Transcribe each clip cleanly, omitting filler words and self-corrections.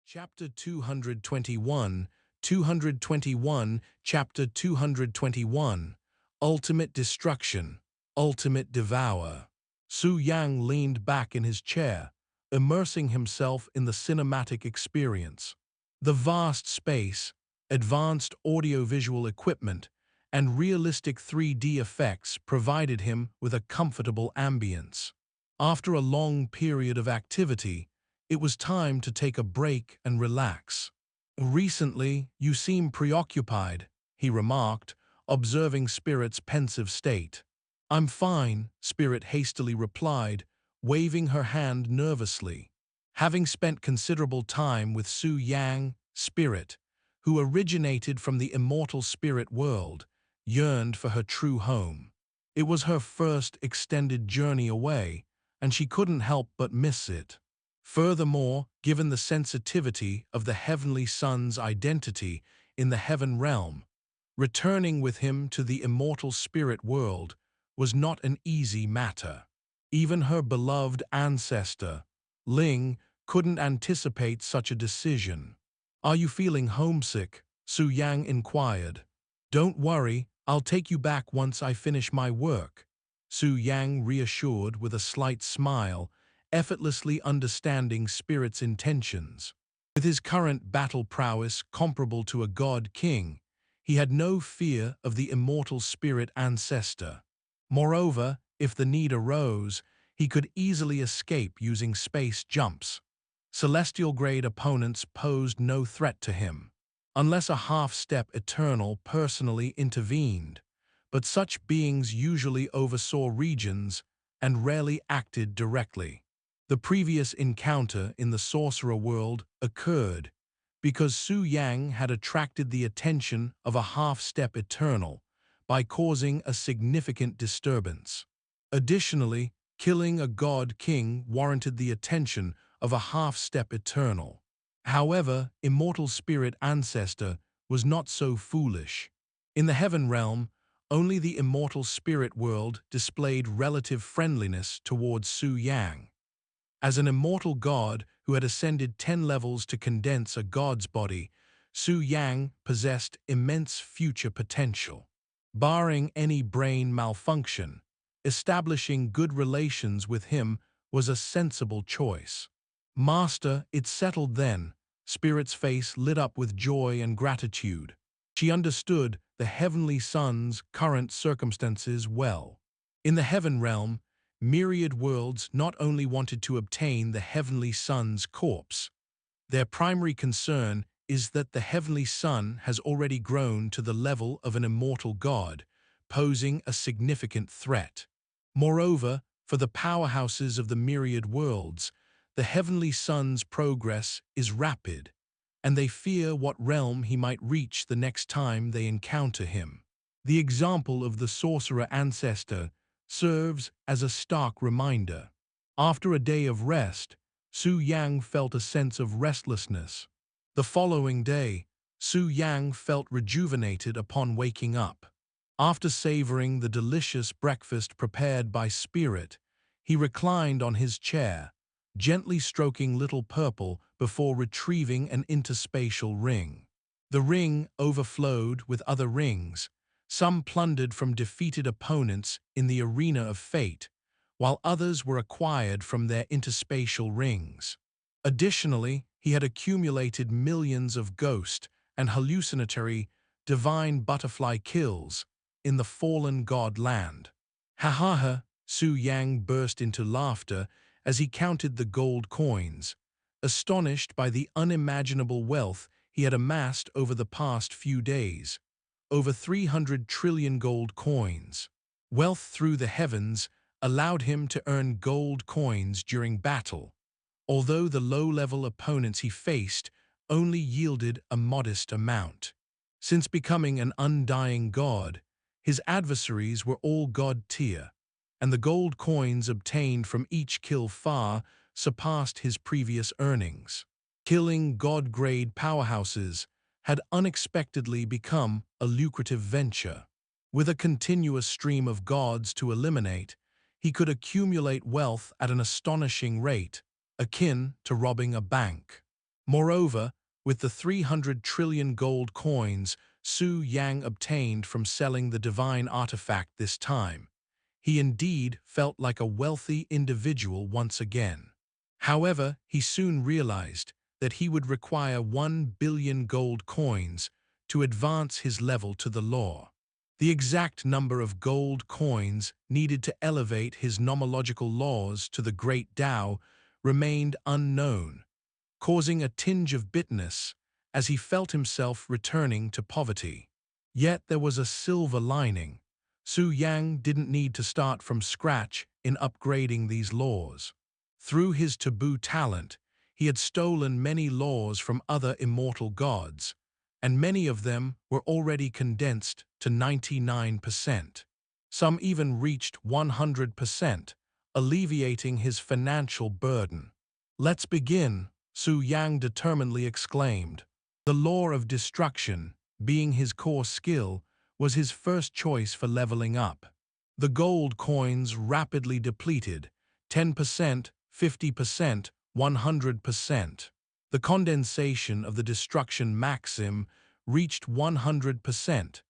Chapter 221, 221, Chapter 221, Ultimate Destruction, Ultimate Devour. Su Yang leaned back in his chair, immersing himself in the cinematic experience. The vast space, advanced audiovisual equipment, and realistic 3D effects provided him with a comfortable ambience. After a long period of activity, it was time to take a break and relax. "Recently, you seem preoccupied," he remarked, observing Spirit's pensive state. "I'm fine," Spirit hastily replied, waving her hand nervously. Having spent considerable time with Su Yang, Spirit, who originated from the Immortal Spirit world, yearned for her true home. It was her first extended journey away, and she couldn't help but miss it. Furthermore, given the sensitivity of the Heavenly Son's identity in the heaven realm, returning with him to the immortal spirit world was not an easy matter. Even her beloved ancestor, Ling, couldn't anticipate such a decision. "Are you feeling homesick?" Su Yang inquired. "Don't worry, I'll take you back once I finish my work," Su Yang reassured with a slight smile, effortlessly understanding Spirit's intentions. With his current battle prowess comparable to a god-king, he had no fear of the Immortal Spirit Ancestor. Moreover, if the need arose, he could easily escape using space jumps. Celestial-grade opponents posed no threat to him, unless a half-step Eternal personally intervened, but such beings usually oversaw regions and rarely acted directly. The previous encounter in the Sorcerer world occurred because Su Yang had attracted the attention of a half-step Eternal by causing a significant disturbance. Additionally, killing a god-king warranted the attention of a half-step Eternal. However, Immortal Spirit Ancestor was not so foolish. In the heaven realm, only the Immortal Spirit world displayed relative friendliness towards Su Yang. As an immortal god who had ascended 10 levels to condense a god's body, Su Yang possessed immense future potential. Barring any brain malfunction, establishing good relations with him was a sensible choice. "Master," it settled then. Spirit's face lit up with joy and gratitude. She understood the Heavenly Son's current circumstances well. In the heaven realm, myriad worlds not only wanted to obtain the Heavenly Son's corpse. Their primary concern is that the Heavenly Son has already grown to the level of an immortal god, posing a significant threat. Moreover, for the powerhouses of the myriad worlds, the Heavenly Son's progress is rapid, and they fear what realm he might reach the next time they encounter him. The example of the Sorcerer Ancestor serves as a stark reminder. After a day of rest, Su Yang felt a sense of restlessness. The following day, Su Yang felt rejuvenated upon waking up. After savoring the delicious breakfast prepared by Spirit, he reclined on his chair, gently stroking Little Purple before retrieving an interspatial ring. The ring overflowed with other rings, some plundered from defeated opponents in the arena of fate, while others were acquired from their interspatial rings. Additionally, he had accumulated millions of ghost and hallucinatory divine butterfly kills in the fallen god land. "Ha ha ha!" Su Yang burst into laughter as he counted the gold coins, astonished by the unimaginable wealth he had amassed over the past few days. Over 300 trillion gold coins. Wealth through the heavens allowed him to earn gold coins during battle, although the low-level opponents he faced only yielded a modest amount. Since becoming an undying god, his adversaries were all god-tier, and the gold coins obtained from each kill far surpassed his previous earnings. Killing god-grade powerhouses had unexpectedly become a lucrative venture. With a continuous stream of gods to eliminate, he could accumulate wealth at an astonishing rate, akin to robbing a bank. Moreover, with the 300 trillion gold coins Su Yang obtained from selling the divine artifact this time, he indeed felt like a wealthy individual once again. However, he soon realized that he would require 1 billion gold coins to advance his level to the law. The exact number of gold coins needed to elevate his nomological laws to the great Tao remained unknown, causing a tinge of bitterness as he felt himself returning to poverty. Yet there was a silver lining. Su Yang didn't need to start from scratch in upgrading these laws. Through his taboo talent, he had stolen many laws from other immortal gods, and many of them were already condensed to 99%. Some even reached 100%, alleviating his financial burden. "Let's begin," Su Yang determinedly exclaimed. The Law of Destruction, being his core skill, was his first choice for leveling up. The gold coins rapidly depleted, 10%, 50%, 100%. The condensation of the destruction maxim reached 100%,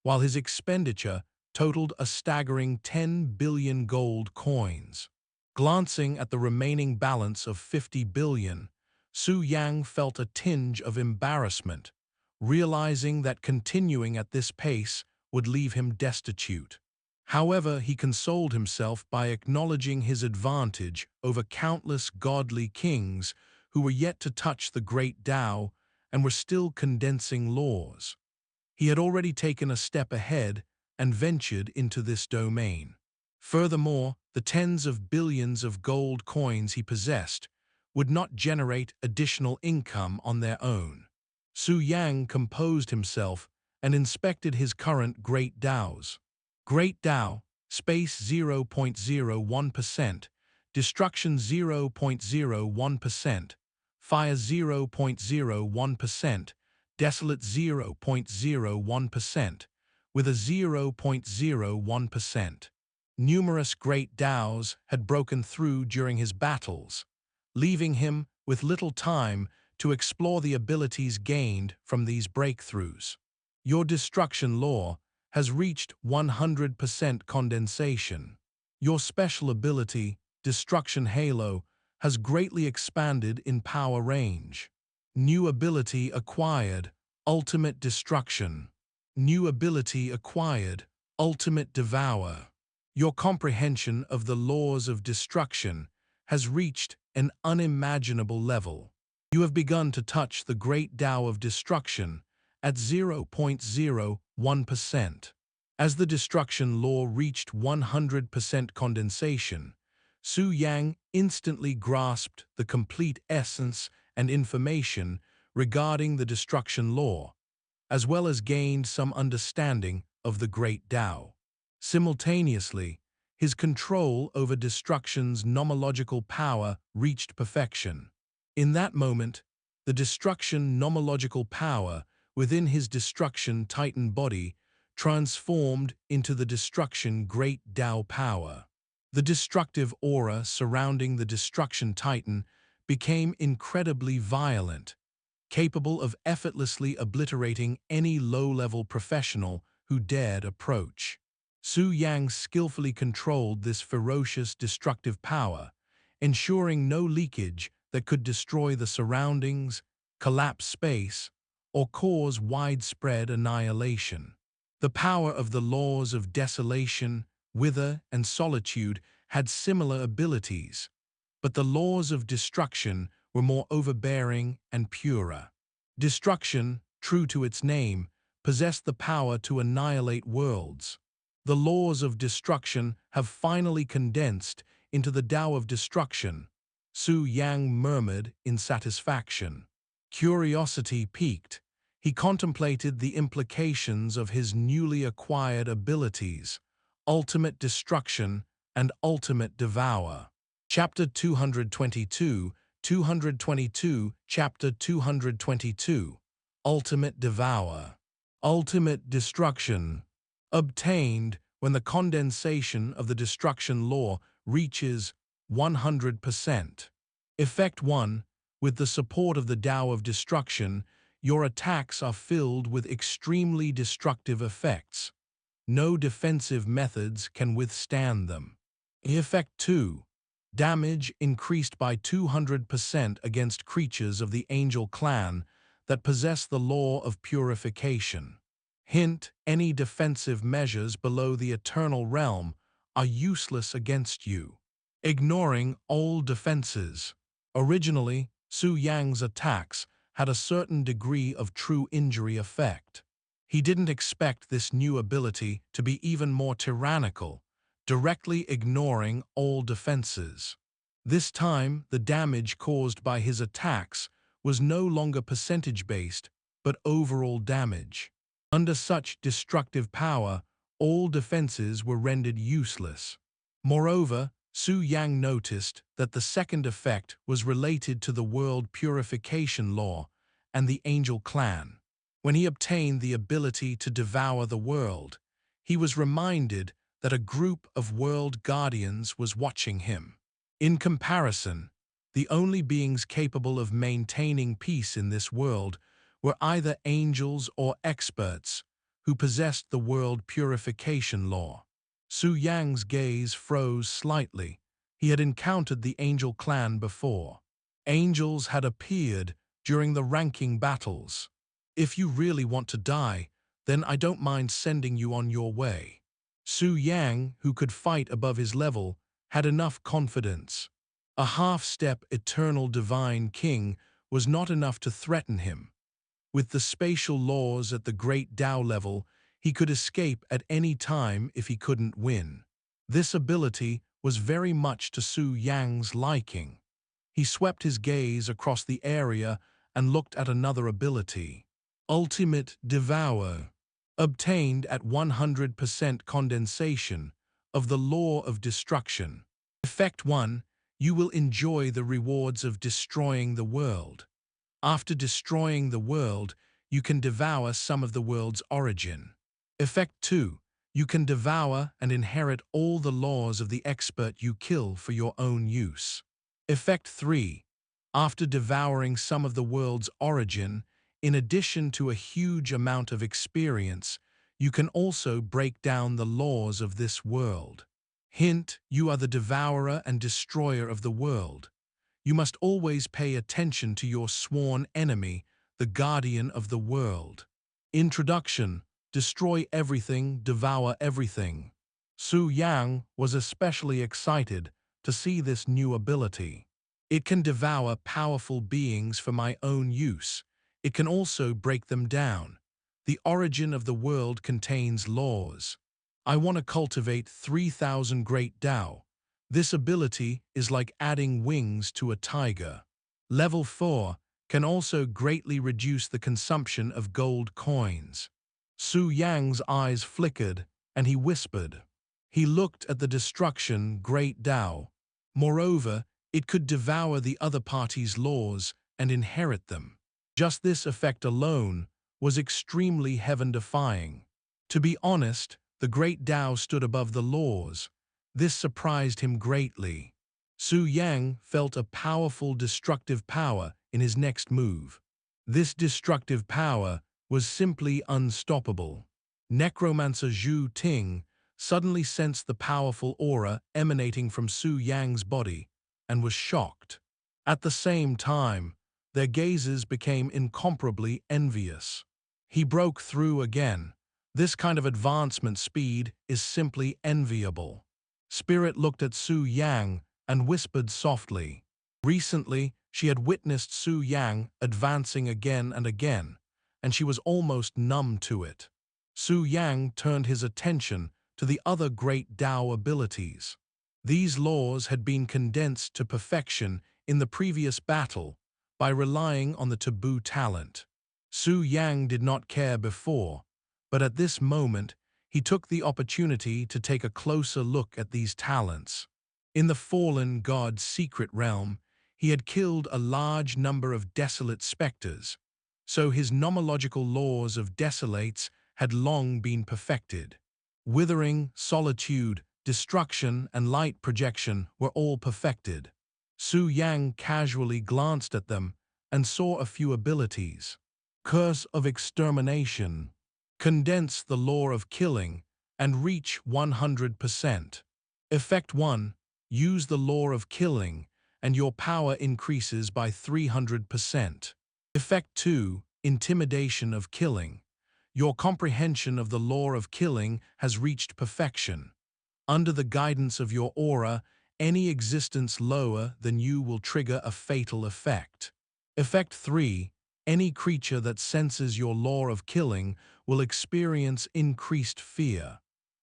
while his expenditure totaled a staggering 10 billion gold coins. Glancing at the remaining balance of 50 billion, Su Yang felt a tinge of embarrassment, realizing that continuing at this pace would leave him destitute. However, he consoled himself by acknowledging his advantage over countless godly kings who were yet to touch the great Tao and were still condensing laws. He had already taken a step ahead and ventured into this domain. Furthermore, the tens of billions of gold coins he possessed would not generate additional income on their own. Su Yang composed himself and inspected his current Great Taos. Great Tao, space 0.01%, destruction 0.01%, fire 0.01%, desolate 0.01%, with a 0.01%. Numerous great Taos had broken through during his battles, leaving him with little time to explore the abilities gained from these breakthroughs. Your destruction law has reached 100% condensation. Your special ability, Destruction Halo, has greatly expanded in power range. New ability acquired, Ultimate Destruction. New ability acquired, Ultimate Devour. Your comprehension of the laws of destruction has reached an unimaginable level. You have begun to touch the great Tao of destruction at 0.01%. As the destruction law reached 100% condensation, Su Yang instantly grasped the complete essence and information regarding the destruction law, as well as gained some understanding of the great Tao. Simultaneously, his control over destruction's nomological power reached perfection. In that moment, the destruction nomological power within his destruction titan body transformed into the destruction great Tao power. The destructive aura surrounding the destruction titan became incredibly violent, capable of effortlessly obliterating any low-level professional who dared approach. Su Yang skillfully controlled this ferocious destructive power, ensuring no leakage that could destroy the surroundings, collapse space, or cause widespread annihilation. The power of the laws of desolation, wither, and solitude had similar abilities, but the laws of destruction were more overbearing and purer. Destruction, true to its name, possessed the power to annihilate worlds. The laws of destruction have finally condensed into the Tao of destruction, Su Yang murmured in satisfaction. Curiosity piqued. He contemplated the implications of his newly acquired abilities, Ultimate Destruction and Ultimate Devour. Chapter 222, 222, Chapter 222, Ultimate Devour. Ultimate Destruction. Obtained when the condensation of the destruction law reaches 100%. Effect 1. With the support of the Tao of Destruction, your attacks are filled with extremely destructive effects. No defensive methods can withstand them. Effect 2. Damage increased by 200% against creatures of the Angel Clan that possess the Law of Purification. Hint: any defensive measures below the Eternal Realm are useless against you. Ignoring old defenses. Originally, Su Yang's attacks had a certain degree of true injury effect. He didn't expect this new ability to be even more tyrannical, directly ignoring all defenses. This time, the damage caused by his attacks was no longer percentage-based, but overall damage. Under such destructive power, all defenses were rendered useless. Moreover, Su Yang noticed that the second effect was related to the World Purification Law and the Angel Clan. When he obtained the ability to devour the world, he was reminded that a group of world guardians was watching him. In comparison, the only beings capable of maintaining peace in this world were either angels or experts who possessed the World Purification Law. Su Yang's gaze froze slightly. He had encountered the Angel Clan before. Angels had appeared during the ranking battles. If you really want to die, then I don't mind sending you on your way. Su Yang, who could fight above his level, had enough confidence. A half-step eternal divine king was not enough to threaten him. With the spatial laws at the great Tao level, he could escape at any time if he couldn't win. This ability was very much to Su Yang's liking. He swept his gaze across the area and looked at another ability. Ultimate Devour. Obtained at 100% condensation of the Law of Destruction. Effect 1. You will enjoy the rewards of destroying the world. After destroying the world, you can devour some of the world's origin. Effect 2. You can devour and inherit all the laws of the expert you kill for your own use. Effect 3. After devouring some of the world's origin, in addition to a huge amount of experience, you can also break down the laws of this world. Hint: you are the devourer and destroyer of the world. You must always pay attention to your sworn enemy, the guardian of the world. Introduction: destroy everything, devour everything. Su Yang was especially excited to see this new ability. It can devour powerful beings for my own use. It can also break them down. The origin of the world contains laws. I want to cultivate 3,000 great Tao. This ability is like adding wings to a tiger. Level 4 can also greatly reduce the consumption of gold coins. Su Yang's eyes flickered, and he whispered. He looked at the destruction great Tao. Moreover, it could devour the other party's laws and inherit them. Just this effect alone was extremely heaven-defying. To be honest, the great Tao stood above the laws. This surprised him greatly. Su Yang felt a powerful destructive power in his next move. This destructive power was simply unstoppable. Necromancer Zhu Ting suddenly sensed the powerful aura emanating from Su Yang's body and was shocked. At the same time, their gazes became incomparably envious. He broke through again. This kind of advancement speed is simply enviable. Spirit looked at Su Yang and whispered softly. Recently, she had witnessed Su Yang advancing again and again, and she was almost numb to it. Su Yang turned his attention to the other great Tao abilities. These laws had been condensed to perfection in the previous battle by relying on the taboo talent. Su Yang did not care before, but at this moment, he took the opportunity to take a closer look at these talents. In the fallen god's secret realm, he had killed a large number of desolate specters, so his nomological laws of desolates had long been perfected. Withering, solitude, destruction, and light projection were all perfected. Su Yang casually glanced at them and saw a few abilities. Curse of Extermination. Condense the Law of Killing and reach 100%. Effect 1. Use the Law of Killing and your power increases by 300%. Effect 2. Intimidation of Killing. Your comprehension of the Law of Killing has reached perfection. Under the guidance of your aura, any existence lower than you will trigger a fatal effect. Effect 3. Any creature that senses your Law of Killing will experience increased fear.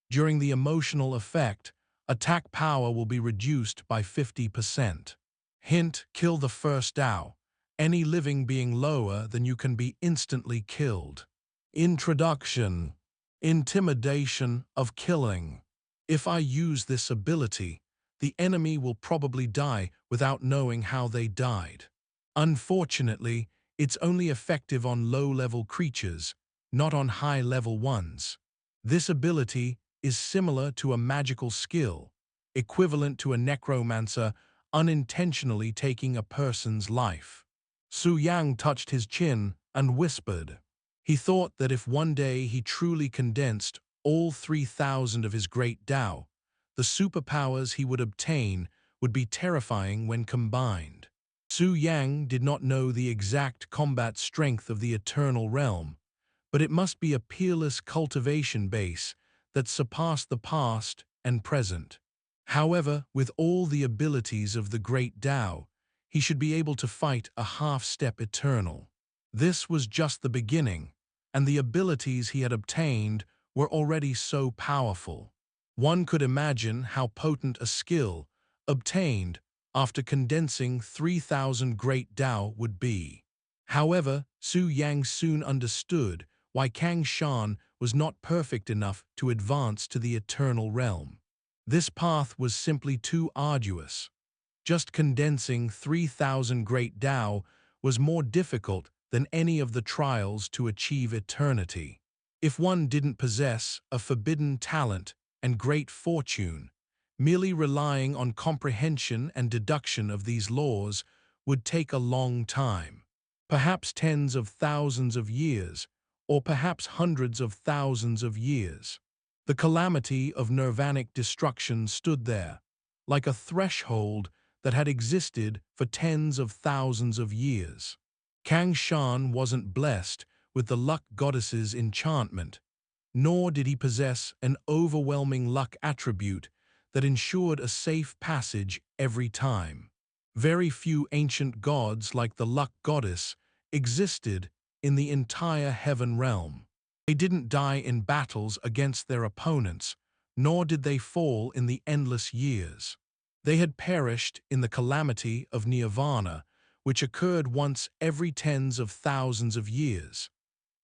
During the emotional effect, attack power will be reduced by 50%. Hint: kill the first Tao. Any living being lower than you can be instantly killed. Introduction. Intimidation of Killing. If I use this ability, the enemy will probably die without knowing how they died. Unfortunately, it's only effective on low-level creatures, not on high-level ones. This ability is similar to a magical skill, equivalent to a necromancer unintentionally taking a person's life. Su Yang touched his chin and whispered. He thought that if one day he truly condensed all 3,000 of his great Tao, the superpowers he would obtain would be terrifying when combined. Su Yang did not know the exact combat strength of the Eternal Realm, but it must be a peerless cultivation base that surpassed the past and present. However, with all the abilities of the great Tao, he should be able to fight a half-step eternal. This was just the beginning, and the abilities he had obtained were already so powerful. One could imagine how potent a skill, obtained after condensing 3,000 great Tao would be. However, Su Yang soon understood why Kang Shan was not perfect enough to advance to the Eternal Realm. This path was simply too arduous. Just condensing 3,000 great Tao was more difficult than any of the trials to achieve eternity. If one didn't possess a forbidden talent and great fortune, merely relying on comprehension and deduction of these laws would take a long time. Perhaps tens of thousands of years, or perhaps hundreds of thousands of years. The calamity of nirvanic destruction stood there, like a threshold that had existed for tens of thousands of years. Kang Shan wasn't blessed with the luck goddess's enchantment, nor did he possess an overwhelming luck attribute that ensured a safe passage every time. Very few ancient gods like the luck goddess existed in the entire heaven realm. They didn't die in battles against their opponents, nor did they fall in the endless years. They had perished in the calamity of nirvana, which occurred once every tens of thousands of years.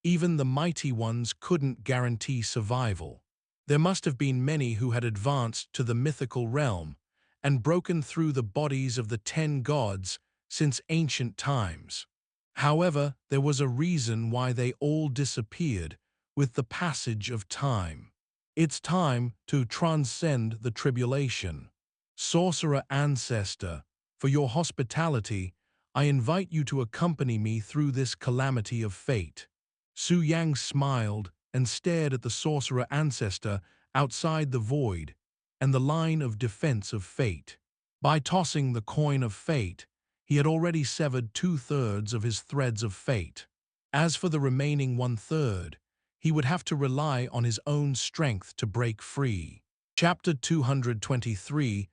Even the mighty ones couldn't guarantee survival. There must have been many who had advanced to the mythical realm and broken through the bodies of the 10 gods since ancient times. However, there was a reason why they all disappeared with the passage of time. It's time to transcend the tribulation. Sorcerer Ancestor, for your hospitality, I invite you to accompany me through this calamity of fate. Su Yang smiled and stared at the Sorcerer Ancestor outside the void and the line of defense of fate. By tossing the coin of fate, he had already severed 2/3 of his threads of fate. As for the remaining 1/3, he would have to rely on his own strength to break free. Chapter 223,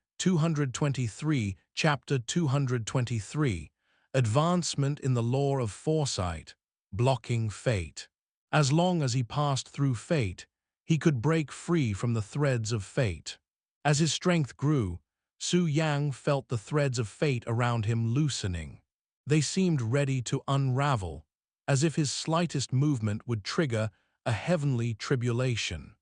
Chapter 223, Advancement in the Law of Foresight, Blocking Fate. As long as he passed through fate, he could break free from the threads of fate. As his strength grew, Su Yang felt the threads of fate around him loosening. They seemed ready to unravel, as if his slightest movement would trigger a heavenly tribulation.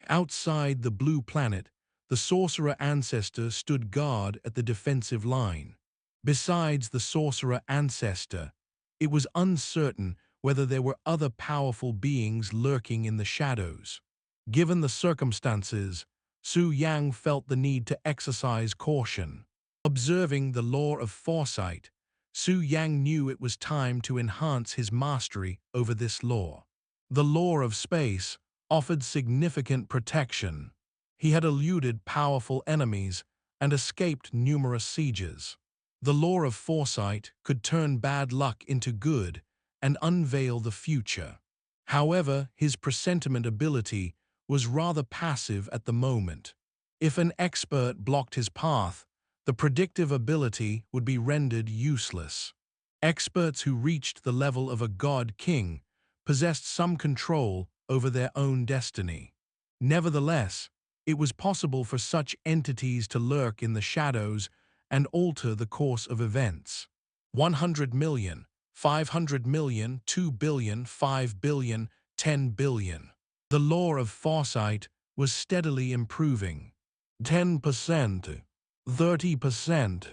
Outside the blue planet, the Sorcerer Ancestor stood guard at the defensive line. Besides the Sorcerer Ancestor, it was uncertain whether there were other powerful beings lurking in the shadows. Given the circumstances, Su Yang felt the need to exercise caution. Observing the Law of Foresight, Su Yang knew it was time to enhance his mastery over this law. The Law of Space offered significant protection. He had eluded powerful enemies and escaped numerous sieges. The Law of Foresight could turn bad luck into good and unveil the future. However, his presentiment ability was rather passive at the moment. If an expert blocked his path, the predictive ability would be rendered useless. Experts who reached the level of a god-king possessed some control over their own destiny. Nevertheless, it was possible for such entities to lurk in the shadows and alter the course of events. 100 million, 500 million, 2 billion, 5 billion, 10 billion. The Law of Foresight was steadily improving. 10%. 30%,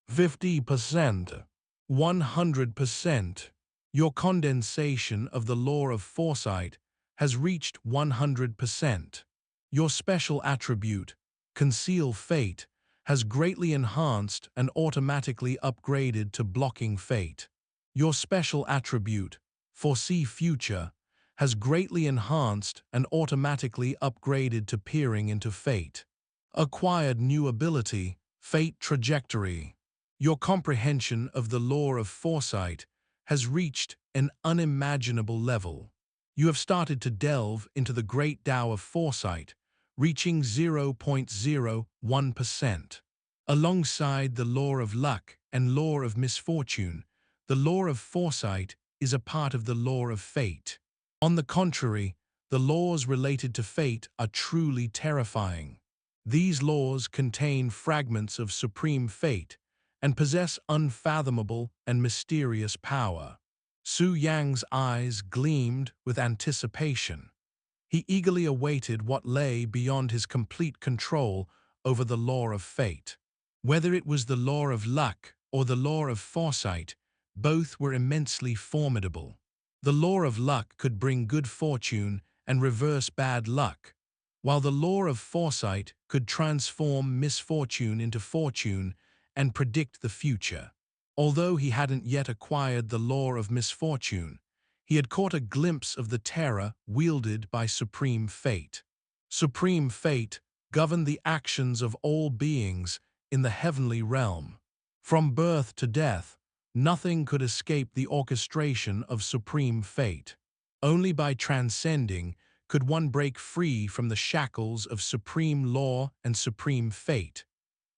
50%, 100%. Your condensation of the Law of Foresight has reached 100%. Your special attribute, Conceal Fate, has greatly enhanced and automatically upgraded to blocking fate. Your special attribute, Foresee Future, has greatly enhanced and automatically upgraded to peering into fate. Acquired new ability, Fate Trajectory. Your comprehension of the Law of Foresight has reached an unimaginable level. You have started to delve into the great Tao of Foresight, reaching 0.01%. Alongside the Law of Luck and Law of Misfortune, the Law of Foresight is a part of the Law of Fate. On the contrary, the laws related to fate are truly terrifying. These laws contain fragments of supreme fate and possess unfathomable and mysterious power. Su Yang's eyes gleamed with anticipation. He eagerly awaited what lay beyond his complete control over the Law of Fate. Whether it was the Law of Luck or the Law of Foresight, both were immensely formidable. The Law of Luck could bring good fortune and reverse bad luck, while the Law of Foresight could transform misfortune into fortune and predict the future. Although he hadn't yet acquired the Law of Misfortune, he had caught a glimpse of the terror wielded by Supreme Fate. Supreme Fate governed the actions of all beings in the heavenly realm. From birth to death, nothing could escape the orchestration of Supreme Fate. Only by transcending could one break free from the shackles of supreme law and supreme fate.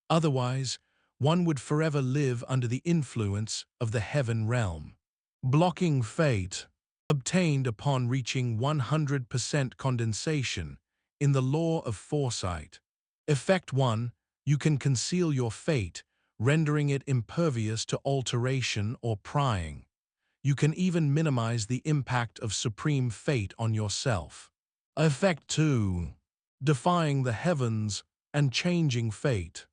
Otherwise, one would forever live under the influence of the heaven realm. Blocking fate, obtained upon reaching 100% condensation in the Law of Foresight. Effect 1. You can conceal your fate, rendering it impervious to alteration or prying. You can even minimize the impact of supreme fate on yourself. Effect 2. Defying the heavens and changing fate.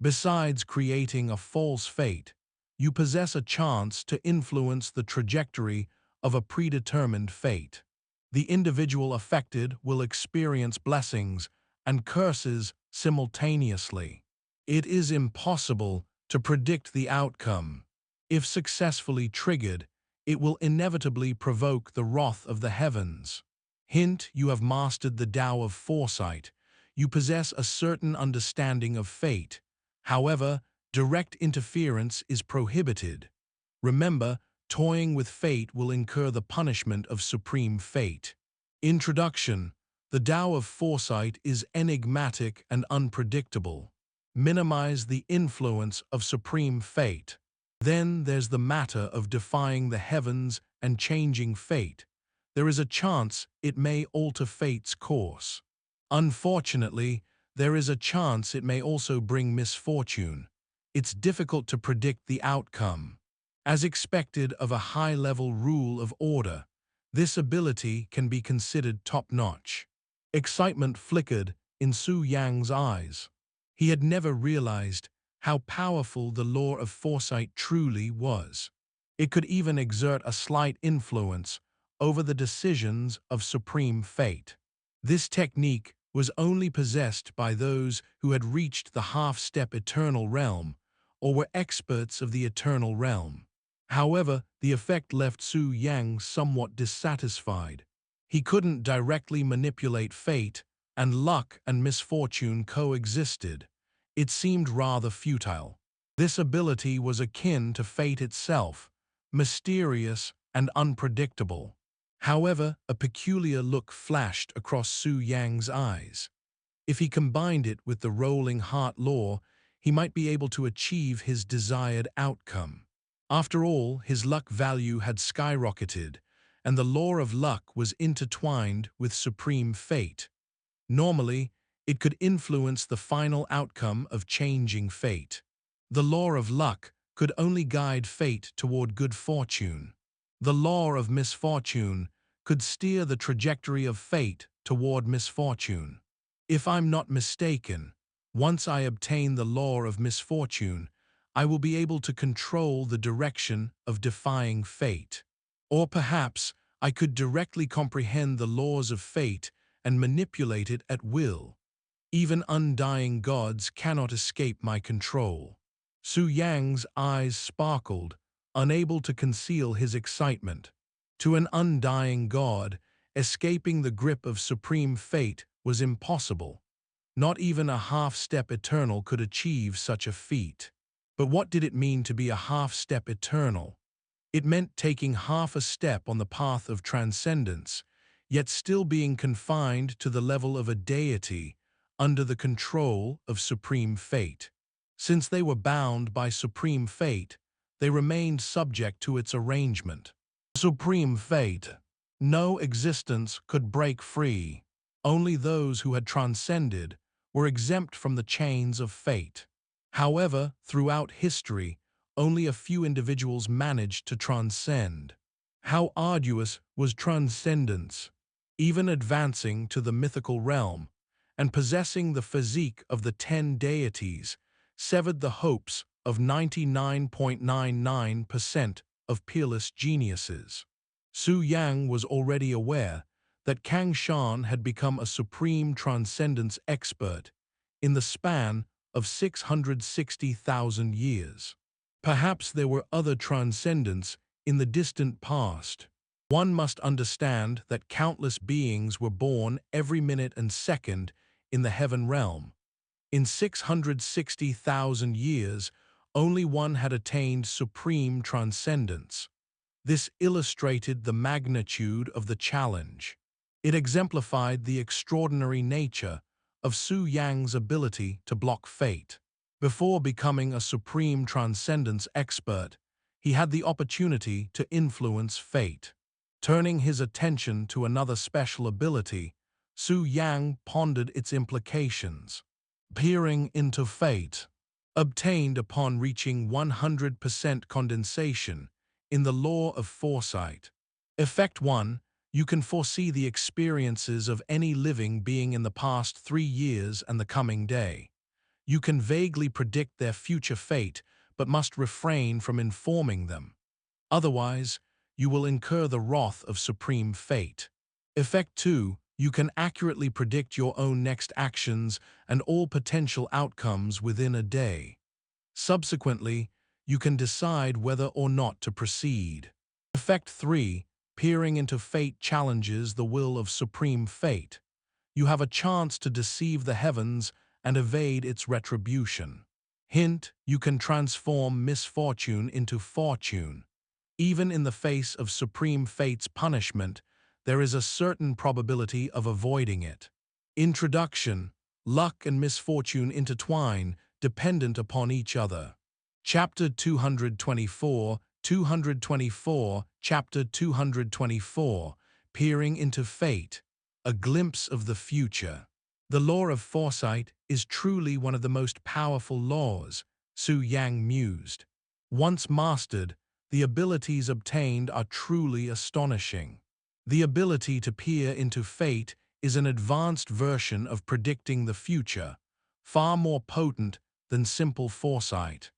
Besides creating a false fate, you possess a chance to influence the trajectory of a predetermined fate. The individual affected will experience blessings and curses simultaneously. It is impossible to predict the outcome. If successfully triggered, it will inevitably provoke the wrath of the heavens. Hint: you have mastered the Tao of Foresight. You possess a certain understanding of fate. However, direct interference is prohibited. Remember, toying with fate will incur the punishment of supreme fate. Introduction: the Tao of Foresight is enigmatic and unpredictable. Minimize the influence of supreme fate. Then there's the matter of defying the heavens and changing fate. There is a chance it may alter fate's course. Unfortunately, there is a chance it may also bring misfortune. It's difficult to predict the outcome. As expected of a high-level rule of order, this ability can be considered top-notch. Excitement flickered in Su Yang's eyes. He had never realized how powerful the Law of Foresight truly was. It could even exert a slight influence over the decisions of supreme fate. This technique was only possessed by those who had reached the half-step eternal realm, or were experts of the eternal realm. However, the effect left Su Yang somewhat dissatisfied. He couldn't directly manipulate fate, and luck and misfortune coexisted. It seemed rather futile. This ability was akin to fate itself, mysterious and unpredictable. However, a peculiar look flashed across Su Yang's eyes. If he combined it with the rolling heart law, he might be able to achieve his desired outcome. After all, his luck value had skyrocketed, and the law of luck was intertwined with supreme fate. Normally, it could influence the final outcome of changing fate. The law of luck could only guide fate toward good fortune. The law of misfortune could steer the trajectory of fate toward misfortune. If I'm not mistaken, once I obtain the law of misfortune, I will be able to control the direction of defying fate. Or perhaps I could directly comprehend the laws of fate and manipulate it at will. Even undying gods cannot escape my control. Su Yang's eyes sparkled, unable to conceal his excitement. To an undying god, escaping the grip of supreme fate was impossible. Not even a half-step eternal could achieve such a feat. But what did it mean to be a half-step eternal? It meant taking half a step on the path of transcendence, yet still being confined to the level of a deity under the control of supreme fate. Since they were bound by supreme fate, they remained subject to its arrangement. Supreme fate. No existence could break free. Only those who had transcended were exempt from the chains of fate. However, throughout history, only a few individuals managed to transcend. How arduous was transcendence, even advancing to the mythical realm, and possessing the physique of the 10 deities, severed the hopes of 99.99% of peerless geniuses. Su Yang was already aware that Kang Shan had become a supreme transcendence expert in the span of 660,000 years. Perhaps there were other transcendents in the distant past. One must understand that countless beings were born every minute and second in the heaven realm. In 660,000 years, only one had attained supreme transcendence. This illustrated the magnitude of the challenge. It exemplified the extraordinary nature of Su Yang's ability to block fate. Before becoming a supreme transcendence expert, he had the opportunity to influence fate. Turning his attention to another special ability, Su Yang pondered its implications. Peering into fate, obtained upon reaching 100% condensation in the Law of Foresight. Effect 1. You can foresee the experiences of any living being in the past 3 years and the coming day. You can vaguely predict their future fate, but must refrain from informing them. Otherwise, you will incur the wrath of supreme fate. Effect 2. You can accurately predict your own next actions and all potential outcomes within a day. Subsequently, you can decide whether or not to proceed. Effect 3. Peering into fate challenges the will of supreme fate. You have a chance to deceive the heavens and evade its retribution. Hint: you can transform misfortune into fortune. Even in the face of supreme fate's punishment, there is a certain probability of avoiding it. Introduction: luck and misfortune intertwine, dependent upon each other. Chapter 224, Chapter 224, Peering into Fate, a Glimpse of the Future. The Law of Foresight is truly one of the most powerful laws, Su Yang mused. Once mastered, the abilities obtained are truly astonishing. The ability to peer into fate is an advanced version of predicting the future, far more potent than simple foresight.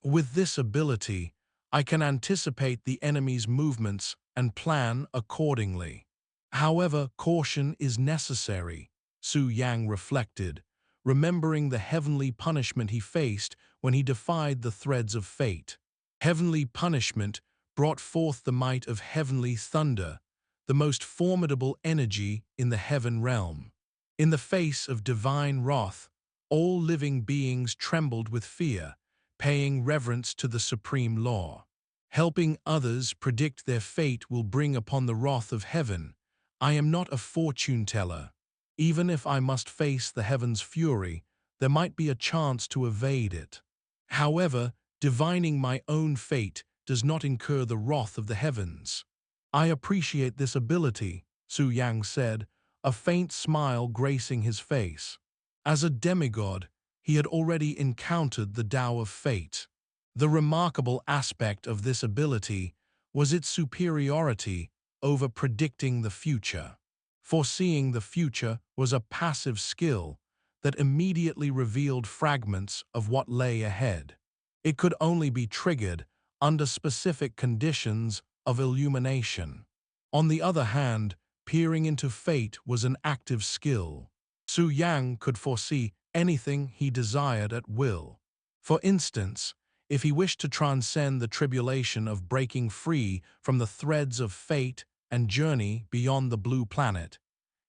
With this ability, I can anticipate the enemy's movements and plan accordingly. However, caution is necessary, Su Yang reflected, remembering the heavenly punishment he faced when he defied the threads of fate. Heavenly punishment brought forth the might of heavenly thunder, the most formidable energy in the heaven realm. In the face of divine wrath, all living beings trembled with fear, paying reverence to the supreme law. Helping others predict their fate will bring upon the wrath of heaven. I am not a fortune teller. Even if I must face the heaven's fury, there might be a chance to evade it. However, divining my own fate does not incur the wrath of the heavens. I appreciate this ability, Su Yang said, a faint smile gracing his face. As a demigod, he had already encountered the Tao of fate. The remarkable aspect of this ability was its superiority over predicting the future. Foreseeing the future was a passive skill that immediately revealed fragments of what lay ahead. It could only be triggered under specific conditions of illumination. On the other hand, peering into fate was an active skill. Su Yang could foresee anything he desired at will. For instance, if he wished to transcend the tribulation of breaking free from the threads of fate and journey beyond the blue planet,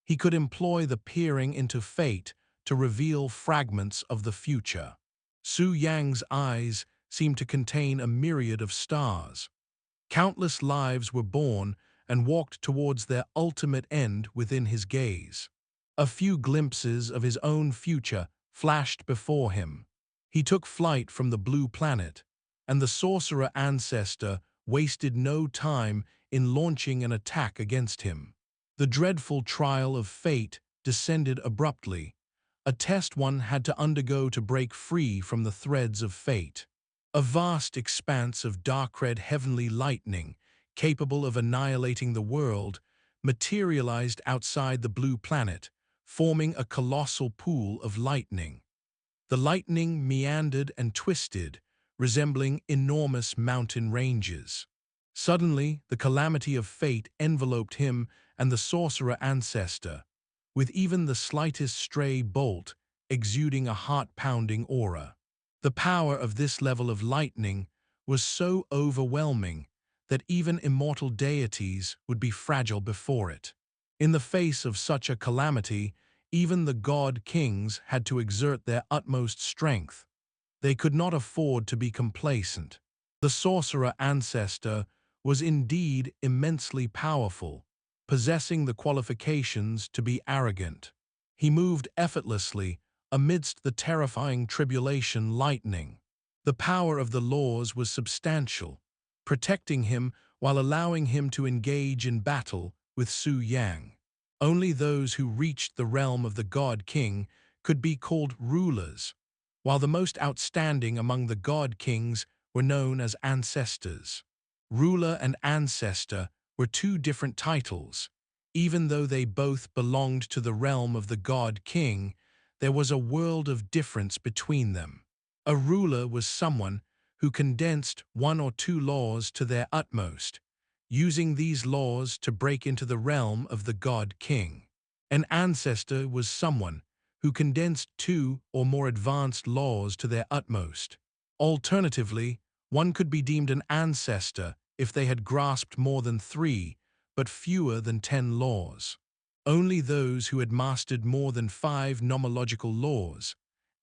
he could employ the peering into fate to reveal fragments of the future. Su Yang's eyes seemed to contain a myriad of stars. Countless lives were born and walked towards their ultimate end within his gaze. A few glimpses of his own future flashed before him. He took flight from the blue planet, and the Sorcerer Ancestor wasted no time in launching an attack against him. The dreadful trial of fate descended abruptly, a test one had to undergo to break free from the threads of fate. A vast expanse of dark-red heavenly lightning, capable of annihilating the world, materialized outside the blue planet, forming a colossal pool of lightning. The lightning meandered and twisted, resembling enormous mountain ranges. Suddenly, the calamity of fate enveloped him and the Sorcerer Ancestor, with even the slightest stray bolt exuding a heart-pounding aura. The power of this level of lightning was so overwhelming that even immortal deities would be fragile before it. In the face of such a calamity, even the god-kings had to exert their utmost strength. They could not afford to be complacent. The Sorcerer Ancestor was indeed immensely powerful, possessing the qualifications to be arrogant. He moved effortlessly amidst the terrifying tribulation lightning. The power of the laws was substantial, protecting him while allowing him to engage in battle with Su Yang. Only those who reached the realm of the God-King could be called rulers, while the most outstanding among the God-Kings were known as ancestors. Ruler and ancestor were two different titles. Even though they both belonged to the realm of the God-King, there was a world of difference between them. A ruler was someone who condensed one or two laws to their utmost, using these laws to break into the realm of the God-King. An ancestor was someone who condensed two or more advanced laws to their utmost. Alternatively, one could be deemed an ancestor if they had grasped more than 3, but fewer than 10 laws. Only those who had mastered more than 5 nomological laws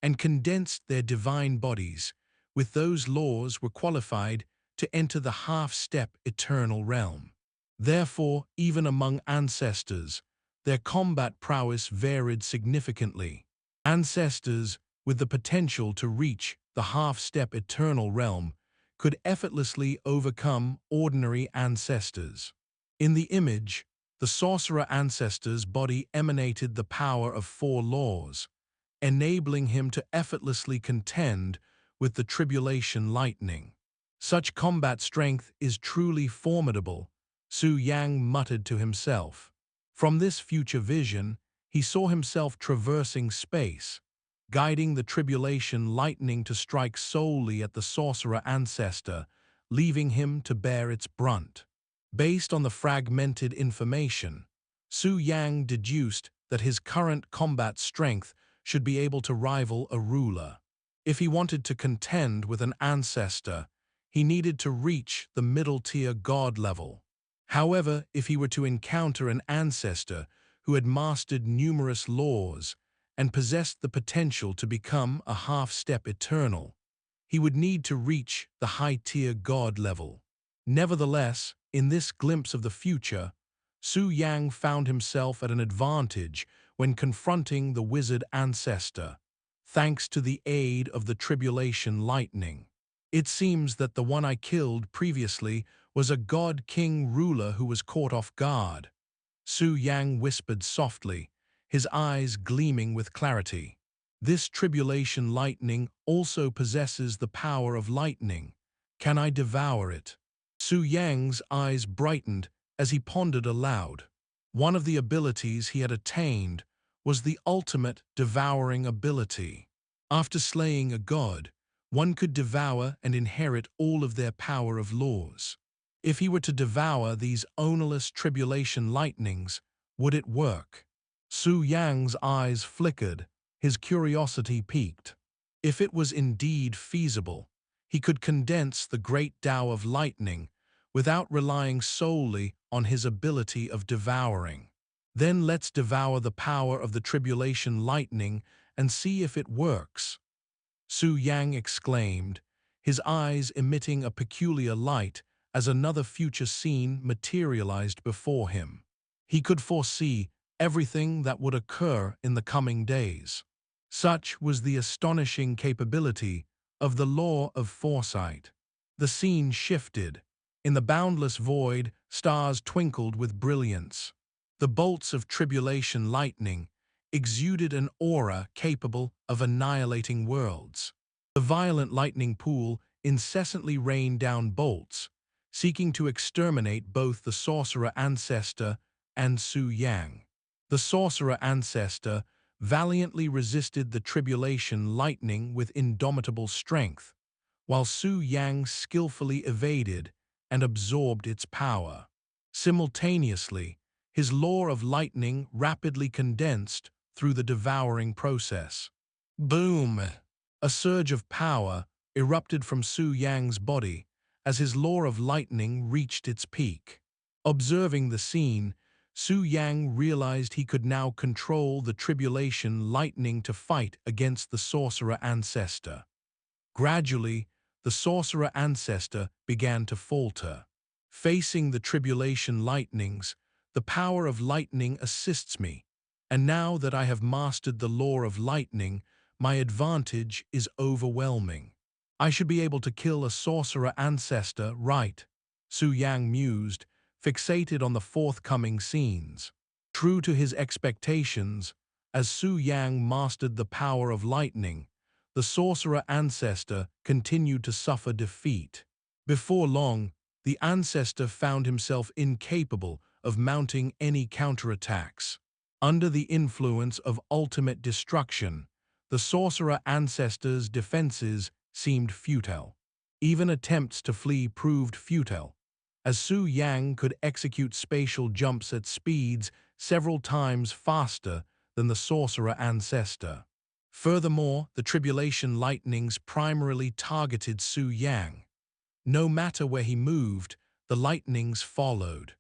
and condensed their divine bodies with those laws were qualified to enter the half-step eternal realm. Therefore, even among ancestors, their combat prowess varied significantly. Ancestors with the potential to reach the half-step eternal realm could effortlessly overcome ordinary ancestors. In the image, the Sorcerer Ancestor's body emanated the power of 4 laws, enabling him to effortlessly contend with the tribulation lightning. Such combat strength is truly formidable, Su Yang muttered to himself. From this future vision, he saw himself traversing space, guiding the tribulation lightning to strike solely at the Sorcerer Ancestor, leaving him to bear its brunt. Based on the fragmented information, Su Yang deduced that his current combat strength should be able to rival a ruler. If he wanted to contend with an ancestor, he needed to reach the middle-tier god level. However, if he were to encounter an ancestor who had mastered numerous laws and possessed the potential to become a half-step eternal, he would need to reach the high-tier god level. Nevertheless, in this glimpse of the future, Su Yang found himself at an advantage when confronting the wizard ancestor, thanks to the aid of the tribulation lightning. It seems that the one I killed previously was a god-king ruler who was caught off guard. Su Yang whispered softly, his eyes gleaming with clarity. This tribulation lightning also possesses the power of lightning. Can I devour it? Su Yang's eyes brightened as he pondered aloud. One of the abilities he had attained was the ultimate devouring ability. After slaying a god, one could devour and inherit all of their power of laws. If he were to devour these ownerless tribulation lightnings, would it work? Su Yang's eyes flickered, his curiosity piqued. If it was indeed feasible, he could condense the great Tao of lightning without relying solely on his ability of devouring. Then let's devour the power of the tribulation lightning and see if it works. Su Yang exclaimed, his eyes emitting a peculiar light as another future scene materialized before him. He could foresee everything that would occur in the coming days. Such was the astonishing capability of the Law of Foresight. The scene shifted. In the boundless void, stars twinkled with brilliance. The bolts of tribulation lightning exuded an aura capable of annihilating worlds. The violent lightning pool incessantly rained down bolts, seeking to exterminate both the Sorcerer Ancestor and Su Yang. The Sorcerer Ancestor valiantly resisted the tribulation lightning with indomitable strength, while Su Yang skillfully evaded and absorbed its power. Simultaneously, his law of lightning rapidly condensed through the devouring process. Boom! A surge of power erupted from Su Yang's body as his law of lightning reached its peak. Observing the scene, Su Yang realized he could now control the tribulation lightning to fight against the Sorcerer Ancestor. Gradually, the Sorcerer Ancestor began to falter. Facing the tribulation lightnings, the power of lightning assists me, and now that I have mastered the law of lightning, my advantage is overwhelming. I should be able to kill a Sorcerer Ancestor, right? Su Yang mused, fixated on the forthcoming scenes. True to his expectations, as Su Yang mastered the power of lightning, the Sorcerer Ancestor continued to suffer defeat. Before long, the Ancestor found himself incapable of mounting any counterattacks. Under the influence of ultimate destruction, the Sorcerer Ancestor's defenses seemed futile. Even attempts to flee proved futile, as Su Yang could execute spatial jumps at speeds several times faster than the Sorcerer Ancestor. Furthermore, the tribulation lightnings primarily targeted Su Yang. No matter where he moved, the lightnings followed.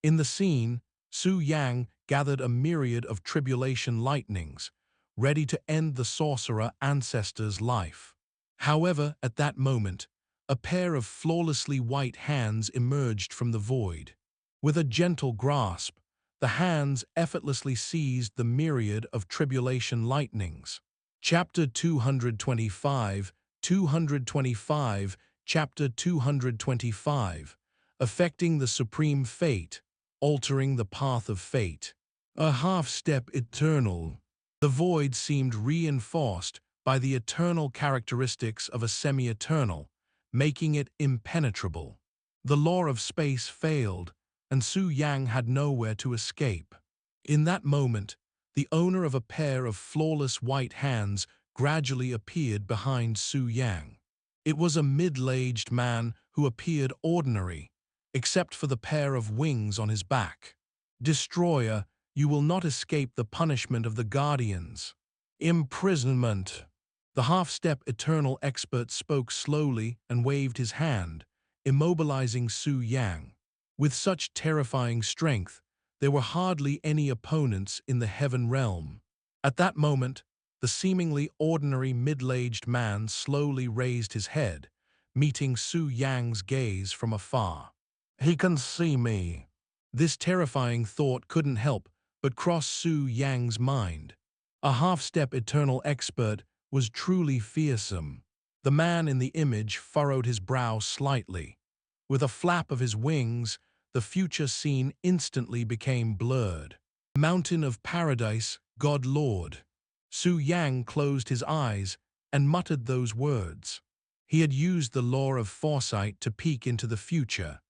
In the scene, Su Yang gathered a myriad of tribulation lightnings, ready to end the Sorcerer Ancestor's life. However, at that moment, a pair of flawlessly white hands emerged from the void. With a gentle grasp, the hands effortlessly seized the myriad of tribulation lightnings. Chapter 225, 225, Chapter 225, Affecting the Supreme Fate, Altering the Path of Fate. A half-step eternal. The void seemed reinforced by the eternal characteristics of a semi-eternal, making it impenetrable. The law of space failed, and Su Yang had nowhere to escape. In that moment, the owner of a pair of flawless white hands gradually appeared behind Su Yang. It was a middle-aged man who appeared ordinary, except for the pair of wings on his back. Destroyer, you will not escape the punishment of the Guardians. Imprisonment. The half-step eternal expert spoke slowly and waved his hand, immobilizing Su Yang. With such terrifying strength, there were hardly any opponents in the heaven realm. At that moment, the seemingly ordinary middle-aged man slowly raised his head, meeting Su Yang's gaze from afar. He can see me. This terrifying thought couldn't help but cross Su Yang's mind. A half-step eternal expert was truly fearsome. The man in the image furrowed his brow slightly. With a flap of his wings, the future scene instantly became blurred. Mountain of Paradise, God Lord. Su Yang closed his eyes and muttered those words. He had used the Law of Foresight to peek into the future.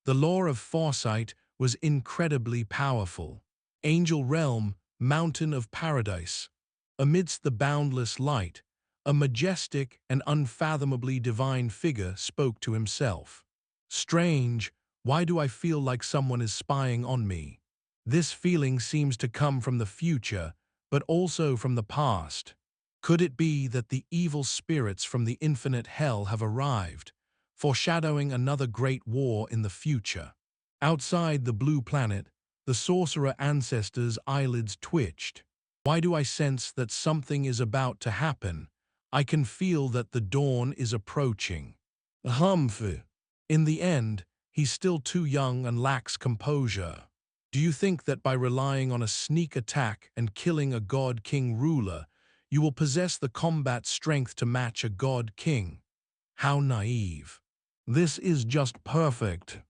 The Law of Foresight was incredibly powerful. Angel Realm, Mountain of Paradise. Amidst the boundless light, a majestic and unfathomably divine figure spoke to himself. Strange, why do I feel like someone is spying on me? This feeling seems to come from the future, but also from the past. Could it be that the evil spirits from the infinite hell have arrived, foreshadowing another great war in the future? Outside the blue planet, the Sorcerer Ancestor's eyelids twitched. Why do I sense that something is about to happen? I can feel that the dawn is approaching. Humph. In the end, he's still too young and lacks composure. Do you think that by relying on a sneak attack and killing a god-king ruler, you will possess the combat strength to match a god-king? How naive. This is just perfect.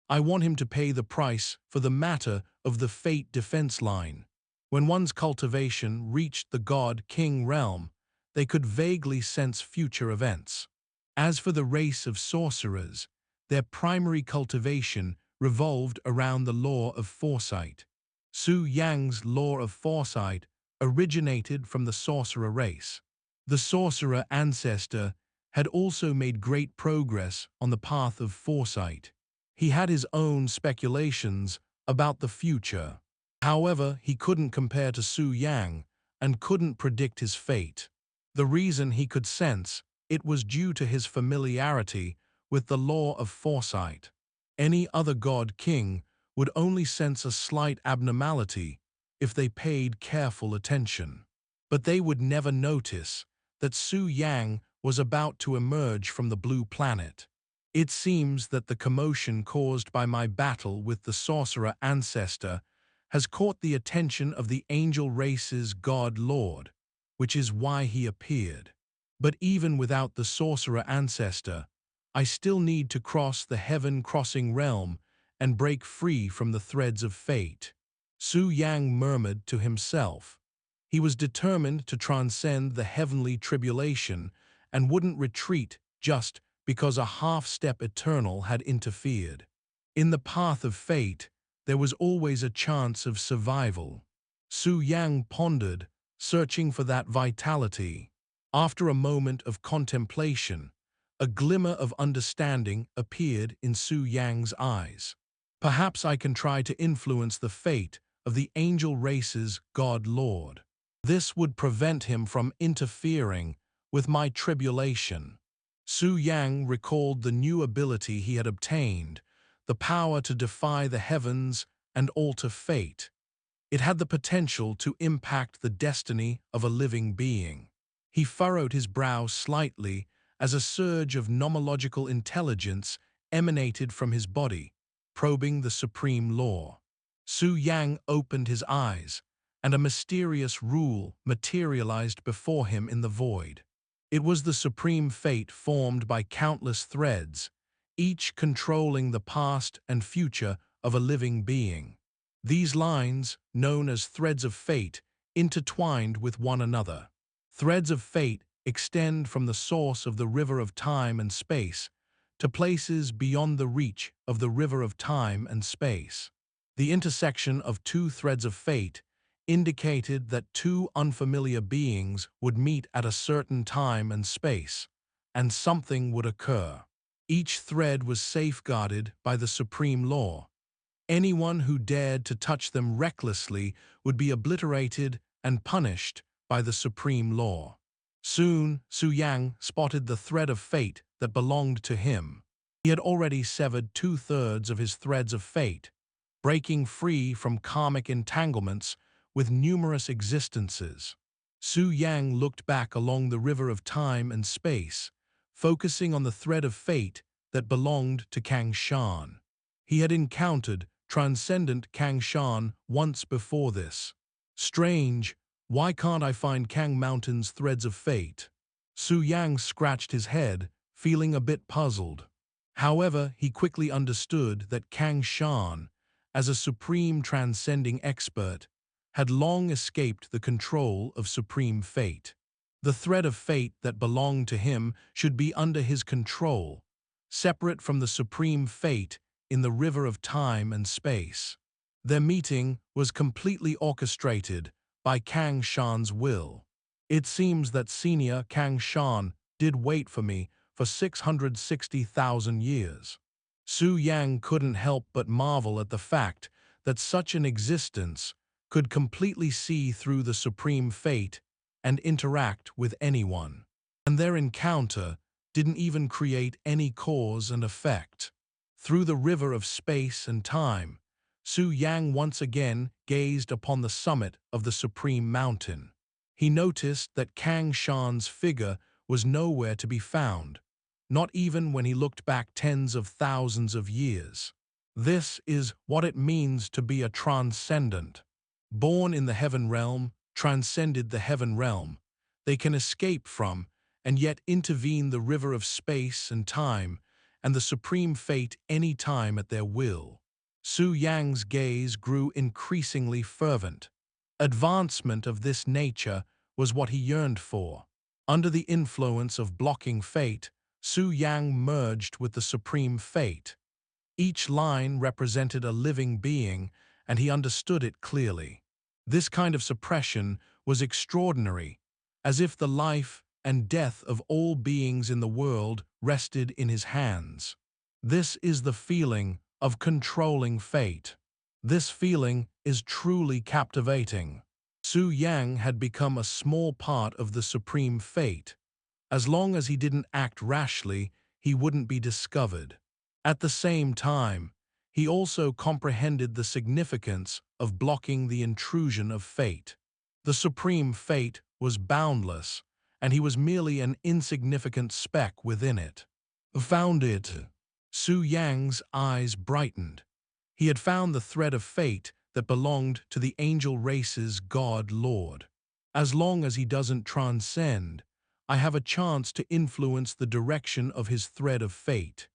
I want him to pay the price for the matter of the fate defense line. When one's cultivation reached the god-king realm, they could vaguely sense future events. As for the race of sorcerers, their primary cultivation revolved around the Law of Foresight. Su Yang's Law of Foresight originated from the sorcerer race. The Sorcerer Ancestor had also made great progress on the path of foresight. He had his own speculations about the future. However, he couldn't compare to Su Yang and couldn't predict his fate. The reason he could sense it was due to his familiarity with the Law of Foresight. Any other god-king would only sense a slight abnormality if they paid careful attention. But they would never notice that Su Yang was about to emerge from the blue planet. It seems that the commotion caused by my battle with the Sorcerer Ancestor has caught the attention of the angel race's God Lord, which is why he appeared. But even without the Sorcerer Ancestor, I still need to cross the heaven-crossing realm and break free from the threads of fate. Su Yang murmured to himself. He was determined to transcend the heavenly tribulation and wouldn't retreat just because a half-step eternal had interfered. In the path of fate, there was always a chance of survival. Su Yang pondered, searching for that vitality. After a moment of contemplation, a glimmer of understanding appeared in Su Yang's eyes. Perhaps I can try to influence the fate of the angel race's God Lord. This would prevent him from interfering with my tribulation. Su Yang recalled the new ability he had obtained, the power to defy the heavens and alter fate. It had the potential to impact the destiny of a living being. He furrowed his brow slightly as a surge of nomological intelligence emanated from his body, probing the supreme law. Su Yang opened his eyes, and a mysterious rule materialized before him in the void. It was the supreme fate formed by countless threads, each controlling the past and future of a living being. These lines, known as threads of fate, intertwined with one another. Threads of fate extend from the source of the river of time and space to places beyond the reach of the river of time and space. The intersection of two threads of fate indicated that two unfamiliar beings would meet at a certain time and space, and something would occur. Each thread was safeguarded by the supreme law. Anyone who dared to touch them recklessly would be obliterated and punished by the supreme law. Soon, Su Yang spotted the thread of fate that belonged to him. He had already severed 2/3 of his threads of fate, breaking free from karmic entanglements with numerous existences. Su Yang looked back along the river of time and space, focusing on the thread of fate that belonged to Kang Shan. He had encountered transcendent Kang Shan once before this. Strange, why can't I find Kang Mountain's threads of fate? Su Yang scratched his head, feeling a bit puzzled. However, he quickly understood that Kang Shan, as a supreme transcending expert, had long escaped the control of supreme fate. The thread of fate that belonged to him should be under his control, separate from the supreme fate in the river of time and space. Their meeting was completely orchestrated by Kang Shan's will. It seems that senior Kang Shan did wait for me for 660,000 years. Su Yang couldn't help but marvel at the fact that such an existence could completely see through the supreme fate and interact with anyone. And their encounter didn't even create any cause and effect. Through the river of space and time, Su Yang once again gazed upon the summit of the supreme mountain. He noticed that Kang Shan's figure was nowhere to be found, not even when he looked back tens of thousands of years. This is what it means to be a transcendent. Born in the heaven realm, transcended the heaven realm, they can escape from and yet intervene the river of space and time and the supreme fate any time at their will. Su Yang's gaze grew increasingly fervent. Advancement of this nature was what he yearned for. Under the influence of blocking fate, Su Yang merged with the supreme fate. Each line represented a living being, and he understood it clearly. This kind of suppression was extraordinary, as if the life and death of all beings in the world rested in his hands. This is the feeling of controlling fate. This feeling is truly captivating. Su Yang had become a small part of the supreme fate. As long as he didn't act rashly, he wouldn't be discovered. At the same time, he also comprehended the significance of blocking the intrusion of fate. The supreme fate was boundless, and he was merely an insignificant speck within it. Found it. Su Yang's eyes brightened. He had found the thread of fate that belonged to the angel race's God Lord. As long as he doesn't transcend, I have a chance to influence the direction of his thread of fate.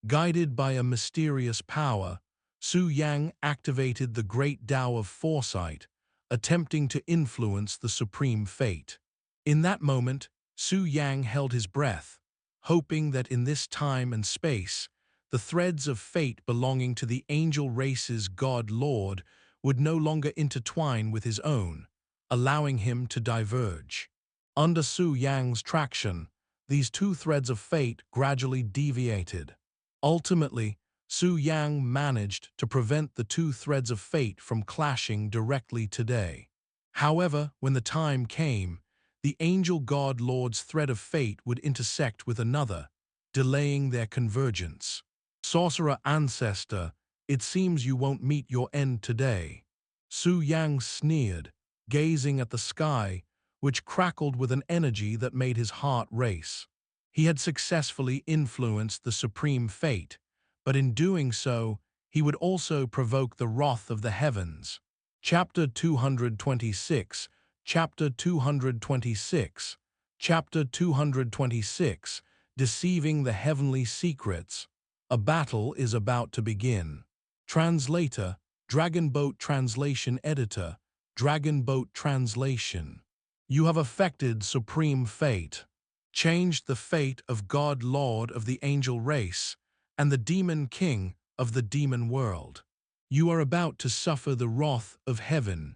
Guided by a mysterious power, Su Yang activated the great Law of Foresight, attempting to influence the supreme fate. In that moment, Su Yang held his breath, hoping that in this time and space, the threads of fate belonging to the angel race's God Lord would no longer intertwine with his own, allowing him to diverge. Under Su Yang's traction, these two threads of fate gradually deviated. Ultimately, Su Yang managed to prevent the two threads of fate from clashing directly today. However, when the time came, the angel God Lord's thread of fate would intersect with another, delaying their convergence. Sorcerer Ancestor, it seems you won't meet your end today. Su Yang sneered, gazing at the sky, which crackled with an energy that made his heart race. He had successfully influenced the supreme fate, but in doing so, he would also provoke the wrath of the heavens. Chapter 226, Chapter 226, Chapter 226, Deceiving the Heavenly Secrets. A battle is about to begin. Translator, Dragonboat Translation Editor, Dragonboat Translation. You have affected supreme fate, changed the fate of God Lord of the angel race, and the demon king of the demon world. You are about to suffer the wrath of heaven.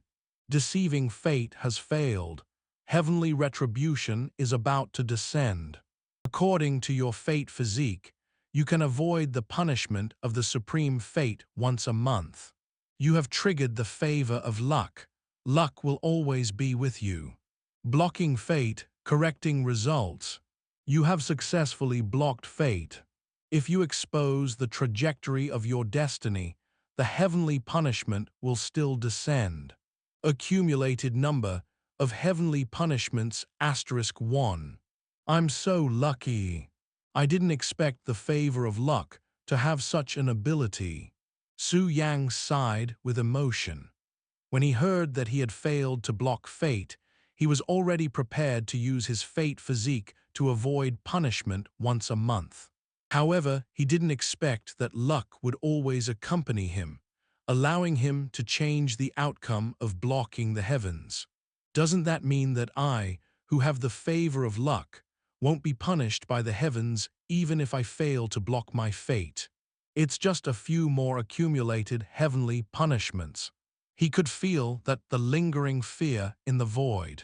Deceiving fate has failed. Heavenly retribution is about to descend. According to your fate physique, you can avoid the punishment of the supreme fate once a month. You have triggered the favor of luck. Luck will always be with you. Blocking fate Correcting results. You have successfully blocked fate. If you expose the trajectory of your destiny, the heavenly punishment will still descend. Accumulated number of heavenly punishments *1. I'm so lucky. I didn't expect the favor of luck to have such an ability. Su Yang sighed with emotion. When he heard that he had failed to block fate, he was already prepared to use his fate physique to avoid punishment once a month. However, he didn't expect that luck would always accompany him, allowing him to change the outcome of blocking the heavens. Doesn't that mean that I, who have the favor of luck, won't be punished by the heavens even if I fail to block my fate? It's just a few more accumulated heavenly punishments. He could feel that the lingering fear in the void.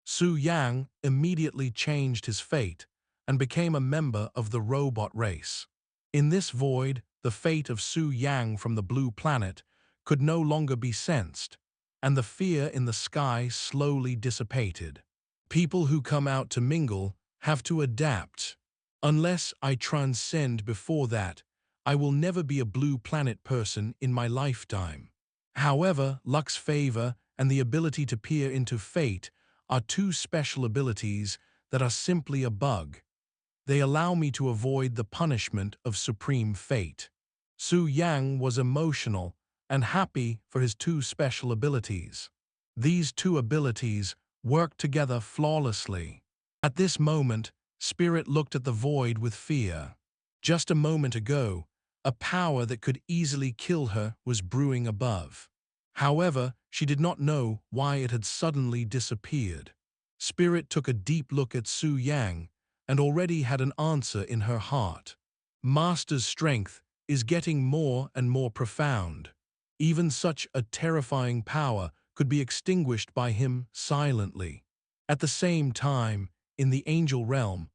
Su Yang immediately changed his fate and became a member of the robot race. In this void, the fate of Su Yang from the blue planet could no longer be sensed, and the fear in the sky slowly dissipated. People who come out to mingle have to adapt. Unless I transcend before that, I will never be a blue planet person in my lifetime. However, luck's favor and the ability to peer into fate are two special abilities that are simply a bug. They allow me to avoid the punishment of supreme fate. Su Yang was emotional and happy for his two special abilities. These two abilities work together flawlessly. At this moment, Spirit looked at the void with fear. Just a moment ago, a power that could easily kill her was brewing above. However, she did not know why it had suddenly disappeared. Spirit took a deep look at Su Yang and already had an answer in her heart. Master's strength is getting more and more profound. Even such a terrifying power could be extinguished by him silently. At the same time, in the angel realm,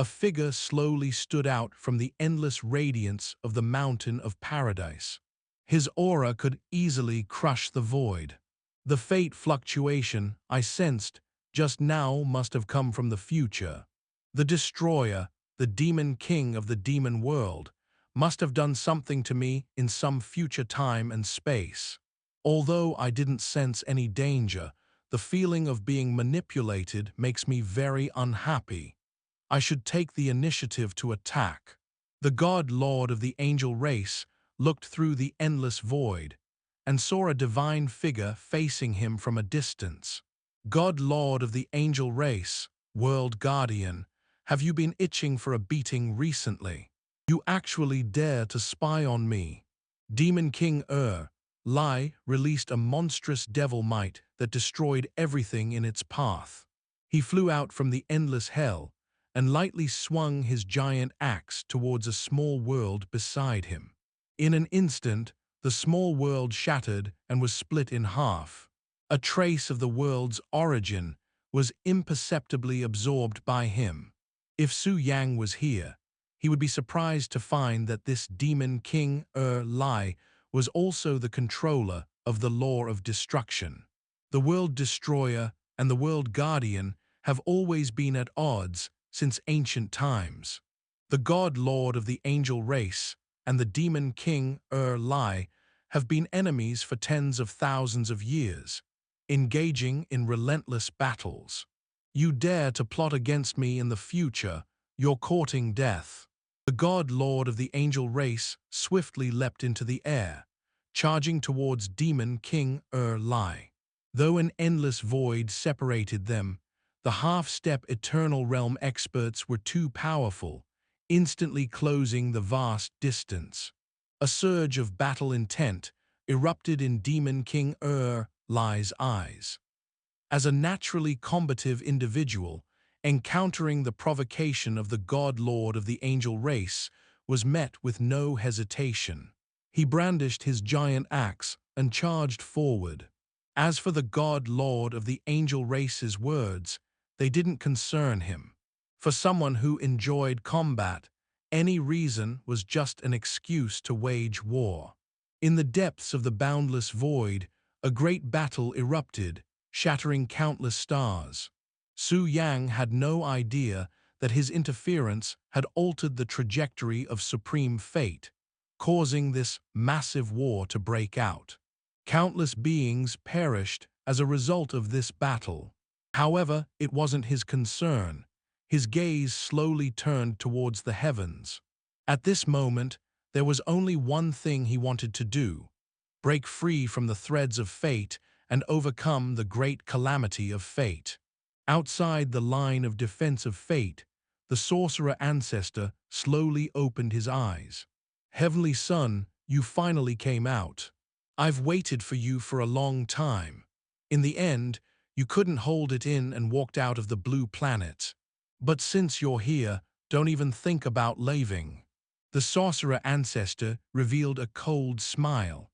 a figure slowly stood out from the endless radiance of the mountain of paradise. His aura could easily crush the void. The fate fluctuation I sensed just now must have come from the future. The destroyer, the demon king of the demon world, must have done something to me in some future time and space. Although I didn't sense any danger, the feeling of being manipulated makes me very unhappy. I should take the initiative to attack. The God Lord of the angel race looked through the endless void and saw a divine figure facing him from a distance. God Lord of the angel race, world guardian, have you been itching for a beating recently? You actually dare to spy on me. Demon King Lai released a monstrous devil might that destroyed everything in its path. He flew out from the endless hell and lightly swung his giant axe towards a small world beside him. In an instant, the small world shattered and was split in half. A trace of the world's origin was imperceptibly absorbed by him. If Su Yang was here, he would be surprised to find that this Demon King Lai was also the controller of the Law of Destruction. The World Destroyer and the World Guardian have always been at odds since ancient times. The God Lord of the angel race and the Demon King Lai have been enemies for tens of thousands of years, engaging in relentless battles. You dare to plot against me in the future, you're courting death. The God Lord of the angel race swiftly leapt into the air, charging towards Demon King Lai. Though an endless void separated them, the half-step Eternal Realm experts were too powerful, instantly closing the vast distance. A surge of battle intent erupted in Demon King Lai's eyes. As a naturally combative individual, encountering the provocation of the God Lord of the angel race was met with no hesitation. He brandished his giant axe and charged forward. As for the God Lord of the angel race's words, they didn't concern him. For someone who enjoyed combat, any reason was just an excuse to wage war. In the depths of the boundless void, a great battle erupted, shattering countless stars. Su Yang had no idea that his interference had altered the trajectory of supreme fate, causing this massive war to break out. Countless beings perished as a result of this battle. However, it wasn't his concern. His gaze slowly turned towards the heavens. At this moment, there was only one thing he wanted to do: break free from the threads of fate and overcome the great calamity of fate. Outside the line of defense of fate, the Sorcerer Ancestor slowly opened his eyes. "Heavenly Son, you finally came out. I've waited for you for a long time. In the end, you couldn't hold it in and walked out of the blue planet. But since you're here, don't even think about leaving." The Sorcerer Ancestor revealed a cold smile.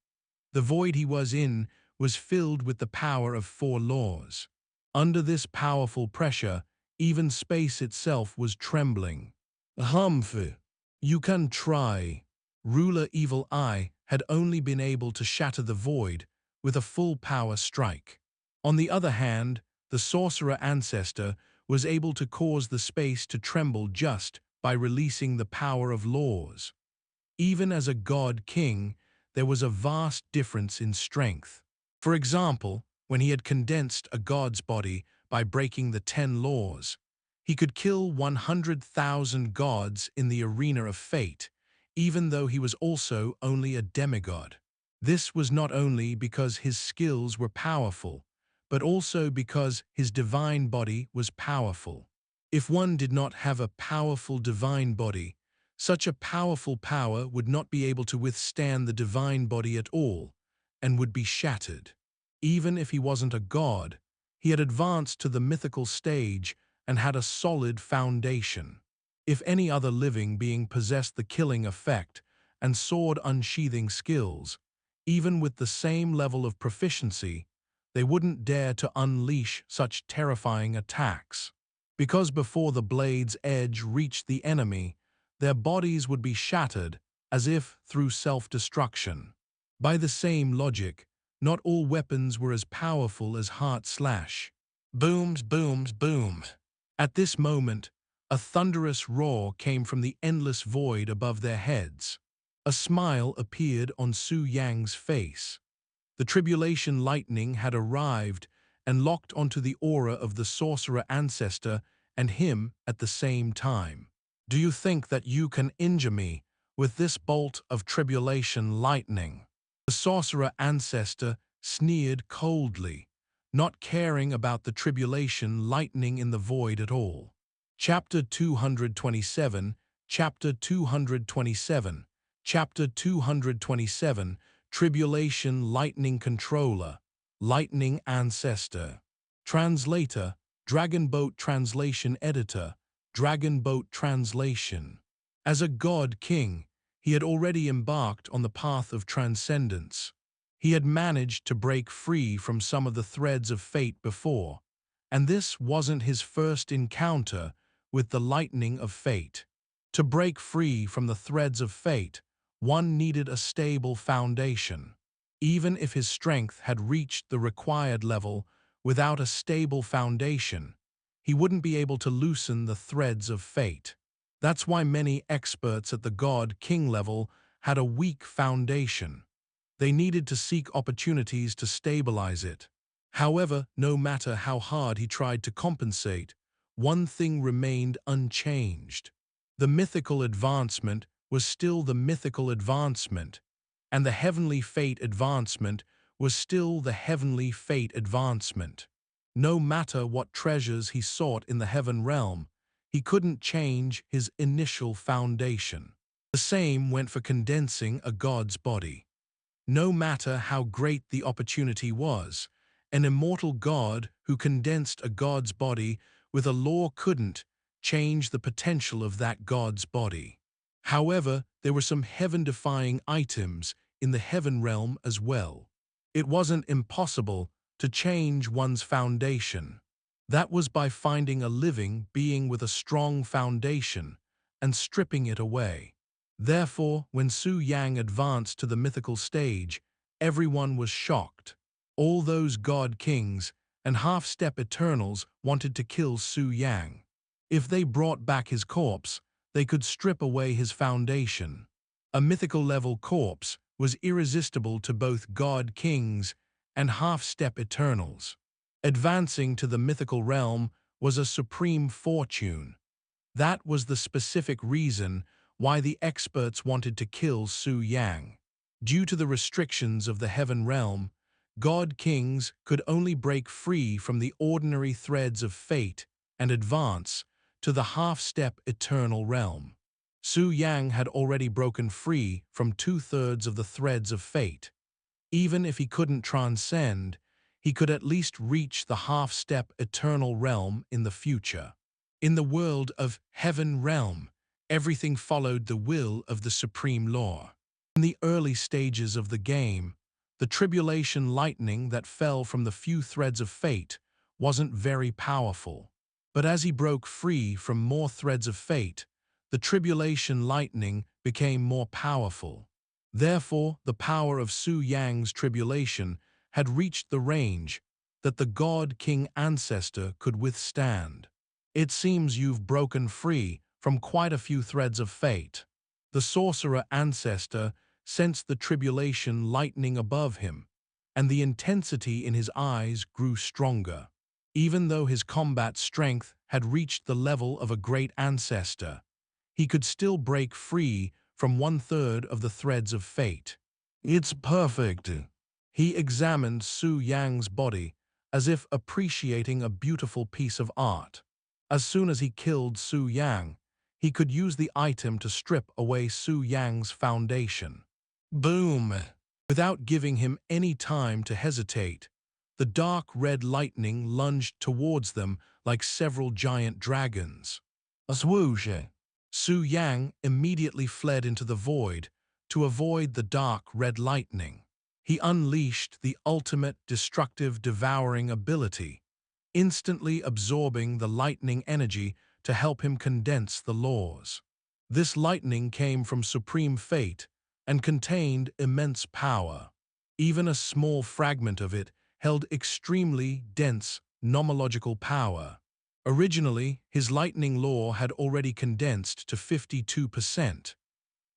The void he was in was filled with the power of 4 laws. Under this powerful pressure, even space itself was trembling. "Humph, you can try." Ruler Evil Eye had only been able to shatter the void with a full power strike. On the other hand, the Sorcerer Ancestor was able to cause the space to tremble just by releasing the power of laws. Even as a god king, there was a vast difference in strength. For example, when he had condensed a god's body by breaking the 10 laws, he could kill 100,000 gods in the arena of fate, even though he was also only a demigod. This was not only because his skills were powerful, but also because his divine body was powerful. If one did not have a powerful divine body, such a powerful power would not be able to withstand the divine body at all, and would be shattered. Even if he wasn't a god, he had advanced to the mythical stage and had a solid foundation. If any other living being possessed the killing effect and sword unsheathing skills, even with the same level of proficiency, they wouldn't dare to unleash such terrifying attacks. Because before the blade's edge reached the enemy, their bodies would be shattered as if through self-destruction. By the same logic, not all weapons were as powerful as Heart Slash. Booms, booms, booms. At this moment, a thunderous roar came from the endless void above their heads. A smile appeared on Su Yang's face. The tribulation lightning had arrived and locked onto the aura of the Sorcerer Ancestor and him at the same time. "Do you think that you can injure me with this bolt of tribulation lightning?" The Sorcerer Ancestor sneered coldly, not caring about the tribulation lightning in the void at all. Chapter 227, Chapter 227, Chapter 227, Tribulation Lightning Controller, Lightning Ancestor. Translator, Dragonboat Translation Editor, Dragonboat Translation. As a god king, he had already embarked on the path of transcendence. He had managed to break free from some of the threads of fate before, and this wasn't his first encounter with the lightning of fate. To break free from the threads of fate, one needed a stable foundation. Even if his strength had reached the required level, without a stable foundation, he wouldn't be able to loosen the threads of fate. That's why many experts at the god-king level had a weak foundation. They needed to seek opportunities to stabilize it. However, no matter how hard he tried to compensate, one thing remained unchanged. The mythical advancement was still the mythical advancement, and the heavenly fate advancement was still the heavenly fate advancement. No matter what treasures he sought in the heaven realm, he couldn't change his initial foundation. The same went for condensing a god's body. No matter how great the opportunity was, an immortal god who condensed a god's body with a law couldn't change the potential of that god's body. However, there were some heaven-defying items in the heaven realm as well. It wasn't impossible to change one's foundation. That was by finding a living being with a strong foundation and stripping it away. Therefore, when Su Yang advanced to the mythical stage, everyone was shocked. All those god kings and half-step Eternals wanted to kill Su Yang. If they brought back his corpse, they could strip away his foundation. A mythical-level corpse was irresistible to both God Kings and half-step Eternals. Advancing to the mythical realm was a supreme fortune. That was the specific reason why the experts wanted to kill Su Yang. Due to the restrictions of the Heaven Realm, God Kings could only break free from the ordinary threads of fate and advance to the half-step Eternal Realm. Su Yang had already broken free from 2/3 of the threads of fate. Even if he couldn't transcend, he could at least reach the half-step Eternal Realm in the future. In the world of Heaven Realm, everything followed the will of the Supreme Law. In the early stages of the game, the tribulation lightning that fell from the few threads of fate wasn't very powerful. But as he broke free from more threads of fate, the tribulation lightning became more powerful. Therefore, the power of Su Yang's tribulation had reached the range that the God King Ancestor could withstand. It seems you've broken free from quite a few threads of fate. The Sorcerer Ancestor sensed the tribulation lightning above him, and the intensity in his eyes grew stronger. Even though his combat strength had reached the level of a great ancestor, he could still break free from 1/3 of the threads of fate. It's perfect. He examined Su Yang's body as if appreciating a beautiful piece of art. As soon as he killed Su Yang, he could use the item to strip away Su Yang's foundation. Boom! Without giving him any time to hesitate, the dark red lightning lunged towards them like several giant dragons. A swoosh! Su Yang immediately fled into the void to avoid the dark red lightning. He unleashed the ultimate destructive devouring ability, instantly absorbing the lightning energy to help him condense the laws. This lightning came from supreme fate and contained immense power. Even a small fragment of it held extremely dense nomological power. Originally, his lightning law had already condensed to 52%.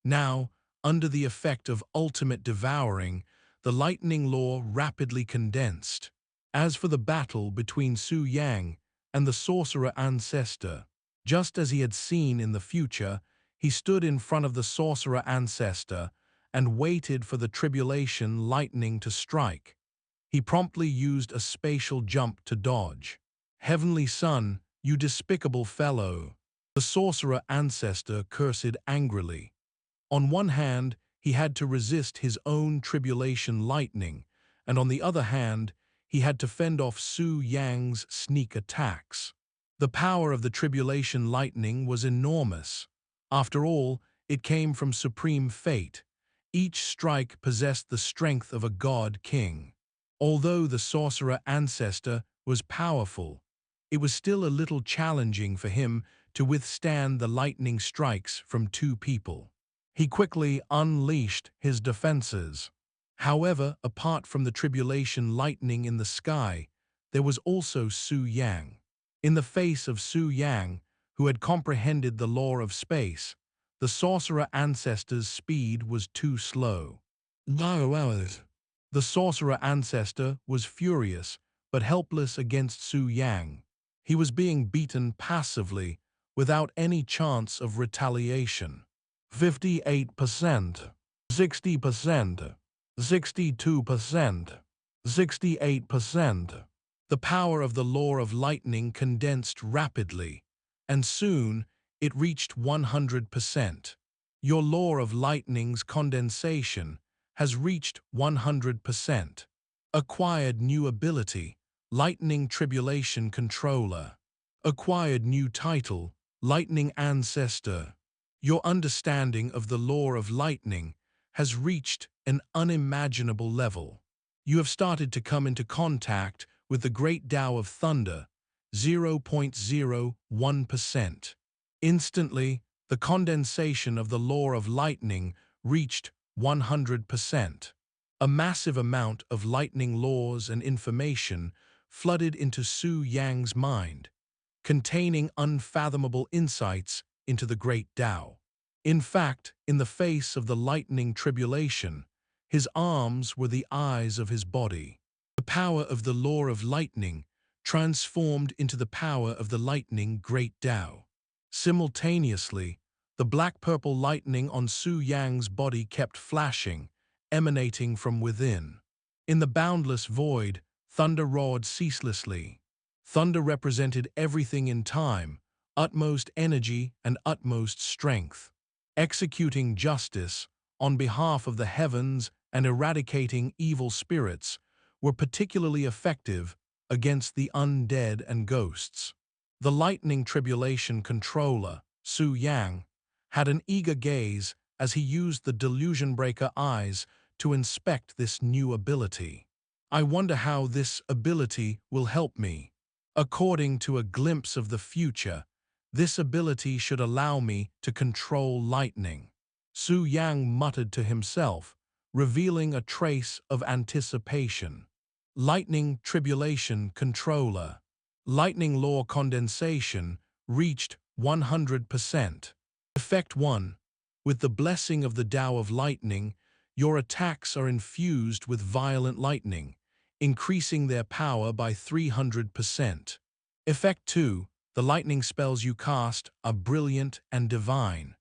Now, under the effect of ultimate devouring, the lightning law rapidly condensed. As for the battle between Su Yang and the Sorcerer Ancestor, just as he had seen in the future, he stood in front of the Sorcerer Ancestor and waited for the tribulation lightning to strike. He promptly used a spatial jump to dodge. "Heavenly Son, you despicable fellow!" The Sorcerer Ancestor cursed angrily. On one hand, he had to resist his own tribulation lightning, and on the other hand, he had to fend off Su Yang's sneak attacks. The power of the tribulation lightning was enormous. After all, it came from supreme fate. Each strike possessed the strength of a god king. Although the Sorcerer Ancestor was powerful, it was still a little challenging for him to withstand the lightning strikes from two people. He quickly unleashed his defenses. However, apart from the tribulation lightning in the sky, there was also Su Yang. In the face of Su Yang, who had comprehended the law of space, the Sorcerer Ancestor's speed was too slow. The Sorcerer Ancestor was furious, but helpless against Su Yang. He was being beaten passively, without any chance of retaliation. 58%, 60%, 62%, 68%. The power of the Law of Lightning condensed rapidly, and soon it reached 100%. Your Law of Lightning's condensation has reached 100%. Acquired new ability, Lightning Tribulation Controller. Acquired new title, Lightning Ancestor. Your understanding of the Law of Lightning has reached an unimaginable level. You have started to come into contact with the Great Tao of Thunder, 0.01%. Instantly, the condensation of the Law of Lightning reached 100%. A massive amount of lightning laws and information flooded into Su Yang's mind, containing unfathomable insights into the great Tao. In fact, in the face of the lightning tribulation, his arms were the eyes of his body. The power of the law of lightning transformed into the power of the lightning great Tao. Simultaneously, the black-purple lightning on Su Yang's body kept flashing, emanating from within. In the boundless void, thunder roared ceaselessly. Thunder represented everything in time, utmost energy and utmost strength. Executing justice on behalf of the heavens and eradicating evil spirits were particularly effective against the undead and ghosts. The lightning tribulation controller, Su Yang, had an eager gaze as he used the delusion breaker eyes to inspect this new ability. I wonder how this ability will help me. According to a glimpse of the future, this ability should allow me to control lightning. Su Yang muttered to himself, revealing a trace of anticipation. Lightning tribulation controller. Lightning law condensation reached 100%. Effect 1. With the blessing of the Tao of Lightning, your attacks are infused with violent lightning, increasing their power by 300%. Effect 2. The lightning spells you cast are brilliant and divine.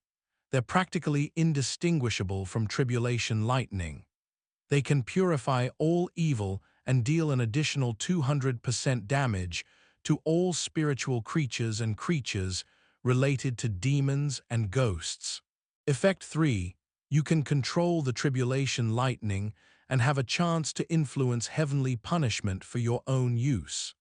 They're practically indistinguishable from tribulation lightning. They can purify all evil and deal an additional 200% damage to all spiritual creatures and creatures related to demons and ghosts. Effect 3. You can control the tribulation lightning and have a chance to influence heavenly punishment for your own use.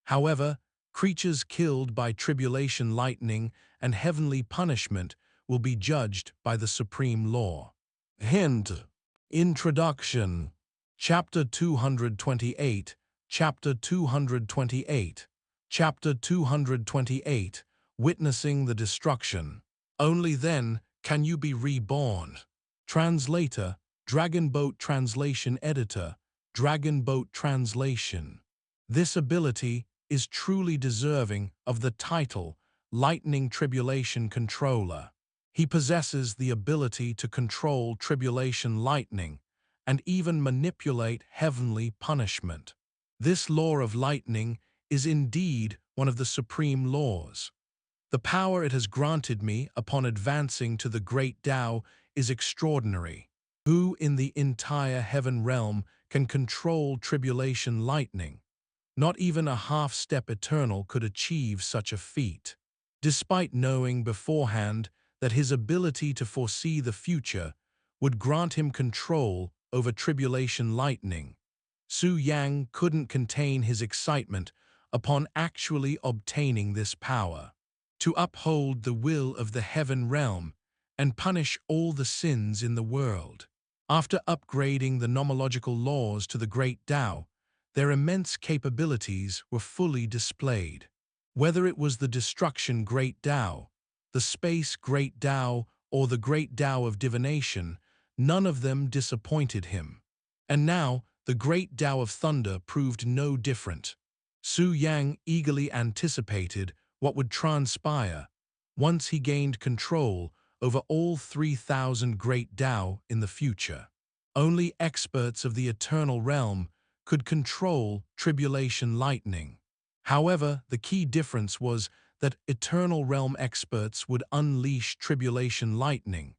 However, creatures killed by tribulation lightning and heavenly punishment will be judged by the supreme law. Hint. Introduction. Chapter 228. Chapter 228. Chapter 228. Witnessing the destruction. Only then can you be reborn. Translator, Dragon Boat Translation Editor, Dragon Boat Translation. This ability is truly deserving of the title Lightning Tribulation Controller. He possesses the ability to control tribulation lightning and even manipulate heavenly punishment. This law of lightning is indeed one of the supreme laws. The power it has granted me upon advancing to the great Tao is extraordinary. Who in the entire heaven realm can control tribulation lightning? Not even a half-step eternal could achieve such a feat. Despite knowing beforehand that his ability to foresee the future would grant him control over tribulation lightning, Su Yang couldn't contain his excitement upon actually obtaining this power. To uphold the will of the heaven realm and punish all the sins in the world. After upgrading the nomological laws to the great Tao, their immense capabilities were fully displayed. Whether it was the destruction great Tao, the space great Tao, or the great Tao of divination, none of them disappointed him. And now, the great Tao of thunder proved no different. Su Yang eagerly anticipated what would transpire once he gained control over all 3,000 great Tao in the future. Only experts of the eternal realm could control tribulation lightning. However, the key difference was that eternal realm experts would unleash tribulation lightning,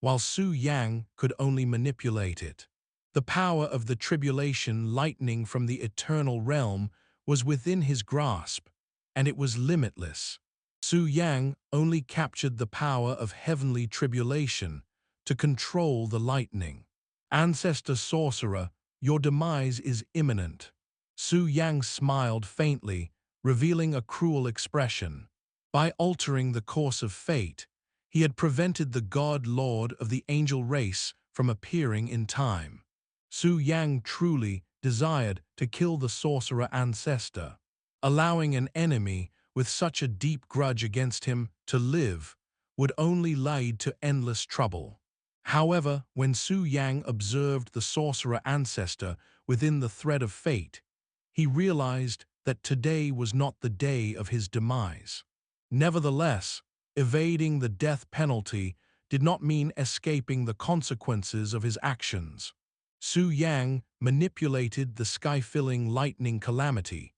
while Su Yang could only manipulate it. The power of the tribulation lightning from the eternal realm was within his grasp, and it was limitless. Su Yang only captured the power of heavenly tribulation to control the lightning. Ancestor Sorcerer, your demise is imminent. Su Yang smiled faintly, revealing a cruel expression. By altering the course of fate, he had prevented the God-Lord of the angel race from appearing in time. Su Yang truly desired to kill the Sorcerer Ancestor. Allowing an enemy with such a deep grudge against him to live would only lead to endless trouble. However, when Su Yang observed the Sorcerer Ancestor within the thread of fate, he realized that today was not the day of his demise. Nevertheless, evading the death penalty did not mean escaping the consequences of his actions. Su Yang manipulated the sky-filling lightning calamity,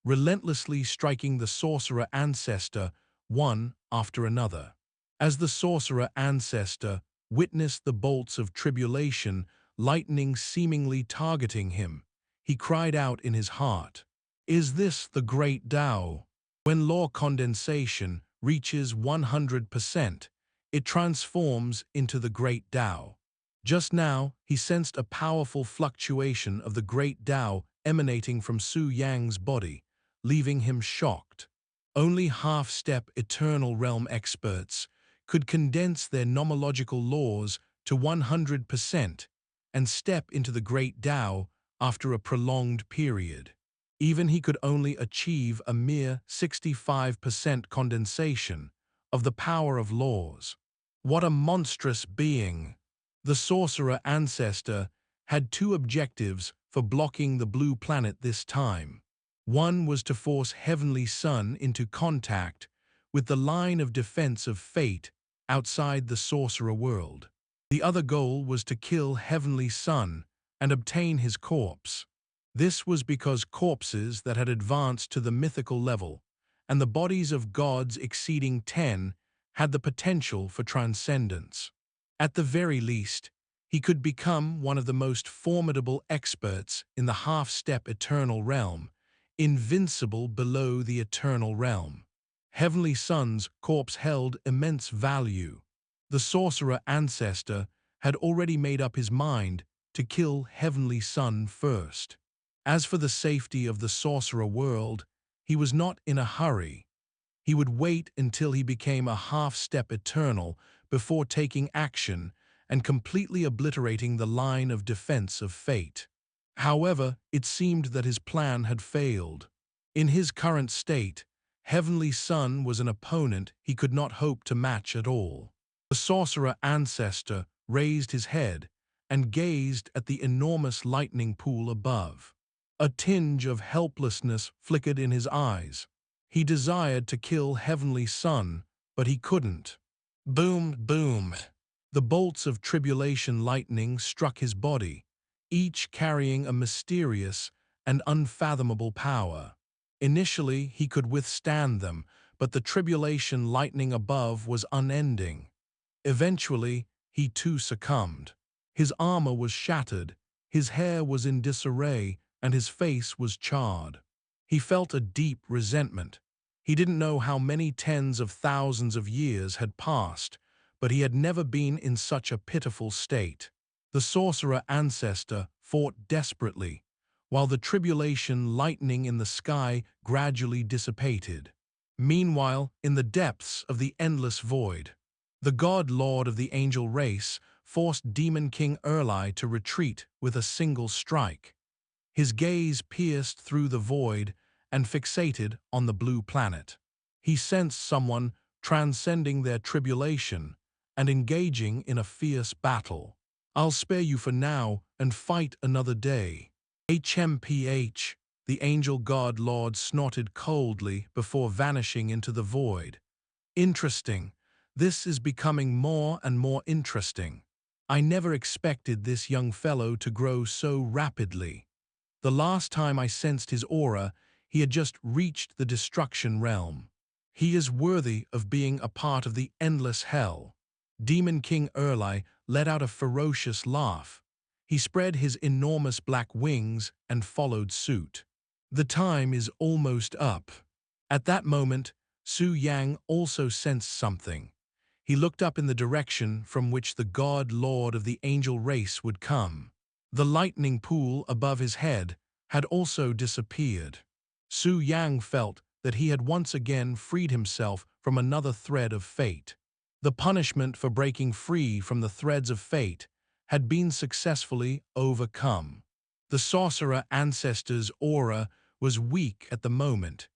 relentlessly striking the Sorcerer Ancestor one after another. As the Sorcerer Ancestor witnessed the bolts of tribulation, lightning seemingly targeting him, he cried out in his heart, "Is this the great Tao?" When law condensation reaches 100%, it transforms into the great Tao. Just now, he sensed a powerful fluctuation of the great Tao emanating from Su Yang's body, leaving him shocked. Only half-step eternal realm experts could condense their nomological laws to 100% and step into the great Tao after a prolonged period. Even he could only achieve a mere 65% condensation of the power of laws. What a monstrous being! The Sorcerer Ancestor had two objectives for blocking the blue planet this time. One was to force Heavenly Sun into contact with the line of defense of fate outside the Sorcerer world. The other goal was to kill Heavenly Sun and obtain his corpse. This was because corpses that had advanced to the mythical level and the bodies of gods exceeding 10 had the potential for transcendence. At the very least, he could become one of the most formidable experts in the half-step eternal realm, invincible below the eternal realm. Heavenly Sun's corpse held immense value. The Sorcerer Ancestor had already made up his mind to kill Heavenly Sun first. As for the safety of the Sorcerer world, he was not in a hurry. He would wait until he became a half-step eternal before taking action and completely obliterating the line of defense of fate. However, it seemed that his plan had failed. In his current state, Heavenly Sun was an opponent he could not hope to match at all. The Sorcerer Ancestor raised his head and gazed at the enormous lightning pool above. A tinge of helplessness flickered in his eyes. He desired to kill Heavenly Sun, but he couldn't. Boom, boom. The bolts of tribulation lightning struck his body, each carrying a mysterious and unfathomable power. Initially, he could withstand them, but the tribulation lightning above was unending. Eventually, he too succumbed. His armor was shattered, his hair was in disarray, and his face was charred. He felt a deep resentment. He didn't know how many tens of thousands of years had passed, but he had never been in such a pitiful state. The Sorcerer Ancestor fought desperately, while the tribulation lightning in the sky gradually dissipated. Meanwhile, in the depths of the endless void, the God-Lord of the angel race forced Demon King Erli to retreat with a single strike. His gaze pierced through the void and fixated on the blue planet. He sensed someone transcending their tribulation and engaging in a fierce battle. "I'll spare you for now and fight another day." HMPH, the angel god lord snorted coldly before vanishing into the void. "Interesting. This is becoming more and more interesting. I never expected this young fellow to grow so rapidly. The last time I sensed his aura, he had just reached the destruction realm. He is worthy of being a part of the endless hell." Demon King Erli let out a ferocious laugh. He spread his enormous black wings and followed suit. "The time is almost up." At that moment, Su Yang also sensed something. He looked up in the direction from which the god-lord of the angel race would come. The lightning pool above his head had also disappeared. Su Yang felt that he had once again freed himself from another thread of fate. The punishment for breaking free from the threads of fate had been successfully overcome. The Sorcerer Ancestor's aura was weak at the moment.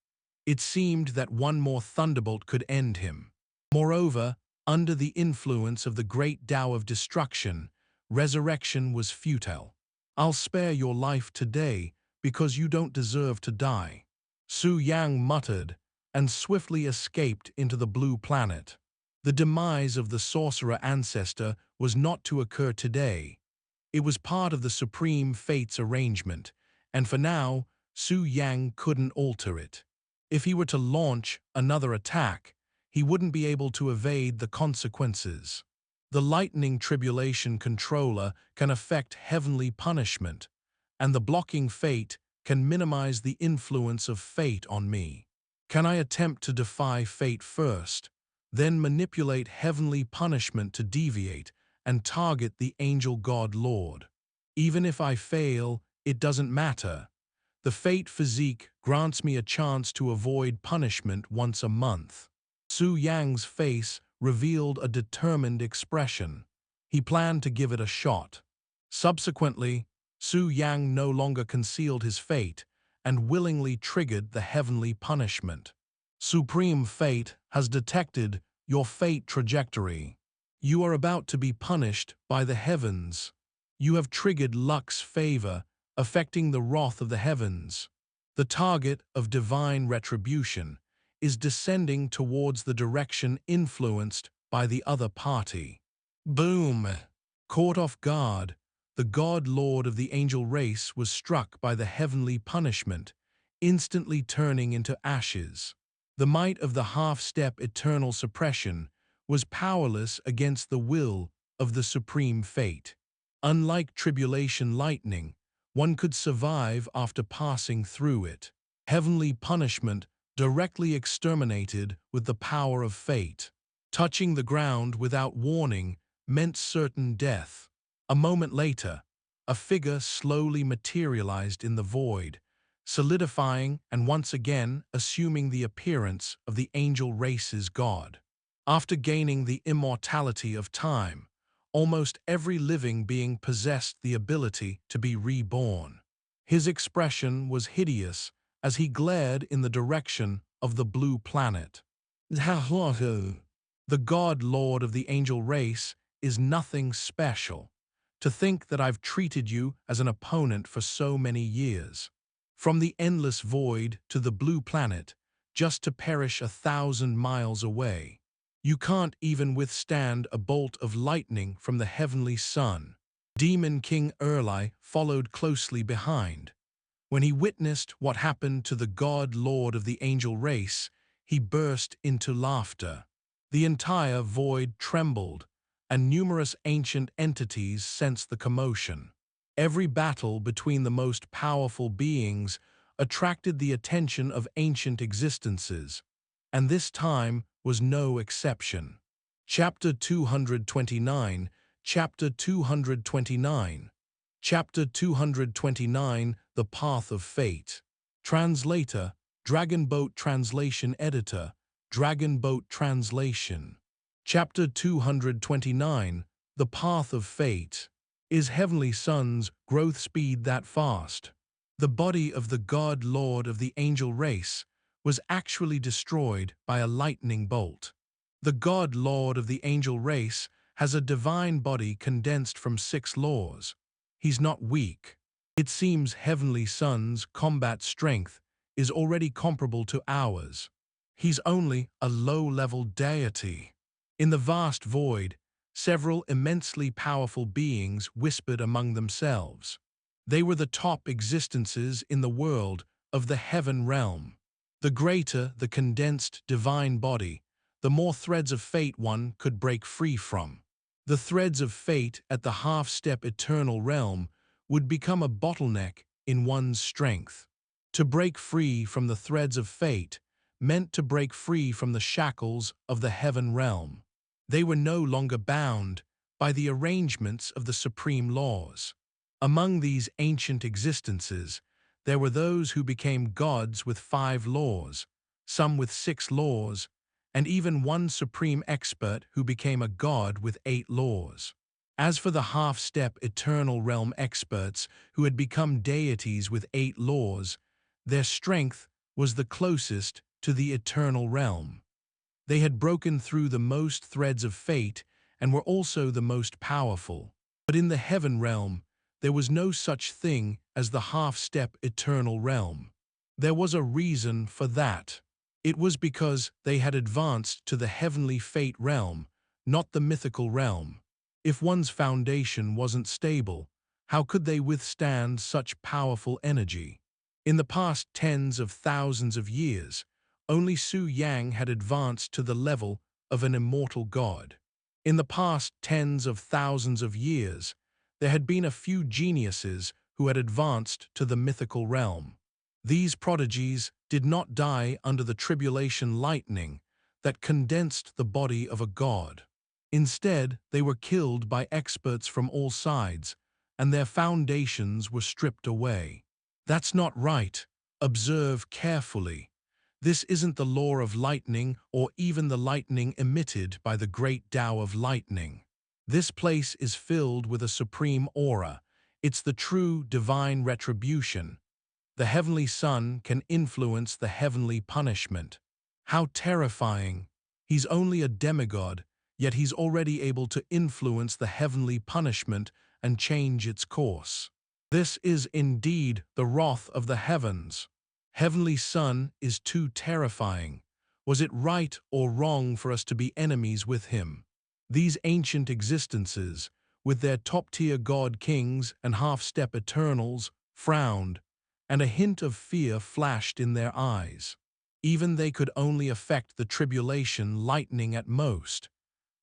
It seemed that one more thunderbolt could end him. Moreover, under the influence of the great Tao of destruction, resurrection was futile. "I'll spare your life today, because you don't deserve to die." Su Yang muttered and swiftly escaped into the blue planet. The demise of the Sorcerer Ancestor was not to occur today. It was part of the supreme fate's arrangement, and for now, Su Yang couldn't alter it. If he were to launch another attack, he wouldn't be able to evade the consequences. The Lightning Tribulation controller can affect heavenly punishment, and the blocking fate can minimize the influence of fate on me. Can I attempt to defy fate first, then manipulate heavenly punishment to deviate and target the angel god lord? Even if I fail, it doesn't matter. The fate physique grants me a chance to avoid punishment once a month. Su Yang's face revealed a determined expression. He planned to give it a shot. Subsequently, Su Yang no longer concealed his fate and willingly triggered the heavenly punishment. Supreme Fate has detected your fate trajectory. You are about to be punished by the heavens. You have triggered luck's favor, affecting the wrath of the heavens. The target of divine retribution is descending towards the direction influenced by the other party. Boom! Caught off guard, the god lord of the angel race was struck by the heavenly punishment, instantly turning into ashes. The might of the half-step eternal suppression was powerless against the will of the supreme fate. Unlike tribulation lightning, one could survive after passing through it. Heavenly punishment directly exterminated with the power of fate. Touching the ground without warning meant certain death. A moment later, a figure slowly materialized in the void, solidifying and once again assuming the appearance of the angel race's god. After gaining the immortality of time, almost every living being possessed the ability to be reborn. His expression was hideous as he glared in the direction of the blue planet. The god lord of the angel race is nothing special. To think that I've treated you as an opponent for so many years. From the endless void to the blue planet, just to perish 1,000 miles away. You can't even withstand a bolt of lightning from the heavenly sun. Demon King Erli followed closely behind. When he witnessed what happened to the god lord of the angel race, he burst into laughter. The entire void trembled, and numerous ancient entities sensed the commotion. Every battle between the most powerful beings attracted the attention of ancient existences, and this time was no exception. Chapter 229, Chapter 229. Chapter 229, The Path of Fate. Translator, Dragonboat Translation Editor, Dragonboat Translation. Chapter 229, The Path of Fate. Is Heavenly Sun's growth speed that fast? The body of the god lord of the angel race was actually destroyed by a lightning bolt. The god lord of the angel race has a divine body condensed from 6 laws. He's not weak. It seems Heavenly Sun's combat strength is already comparable to ours. He's only a low-level deity. In the vast void, several immensely powerful beings whispered among themselves. They were the top existences in the world of the heaven realm. The greater the condensed divine body, the more threads of fate one could break free from. The threads of fate at the half-step eternal realm would become a bottleneck in one's strength. To break free from the threads of fate meant to break free from the shackles of the heaven realm. They were no longer bound by the arrangements of the supreme laws. Among these ancient existences, there were those who became gods with 5 laws, some with 6 laws, and even one supreme expert who became a god with 8 laws. As for the half-step eternal realm experts who had become deities with 8 laws, their strength was the closest to the eternal realm. They had broken through the most threads of fate and were also the most powerful. But in the heaven realm, there was no such thing as the half-step eternal realm. There was a reason for that. It was because they had advanced to the heavenly fate realm, not the mythical realm. If one's foundation wasn't stable, how could they withstand such powerful energy? In the past tens of thousands of years, only Su Yang had advanced to the level of an immortal god. In the past tens of thousands of years, there had been a few geniuses who had advanced to the mythical realm. These prodigies did not die under the tribulation lightning that condensed the body of a god. Instead, they were killed by experts from all sides, and their foundations were stripped away. That's not right. Observe carefully. This isn't the law of lightning or even the lightning emitted by the great Tao of lightning. This place is filled with a supreme aura. It's the true divine retribution. The heavenly sun can influence the heavenly punishment. How terrifying! He's only a demigod, yet he's already able to influence the heavenly punishment and change its course. This is indeed the wrath of the heavens. Heavenly Sun is too terrifying. Was it right or wrong for us to be enemies with him? These ancient existences, with their top-tier god-kings and half-step eternals, frowned, and a hint of fear flashed in their eyes. Even they could only affect the tribulation lightning at most.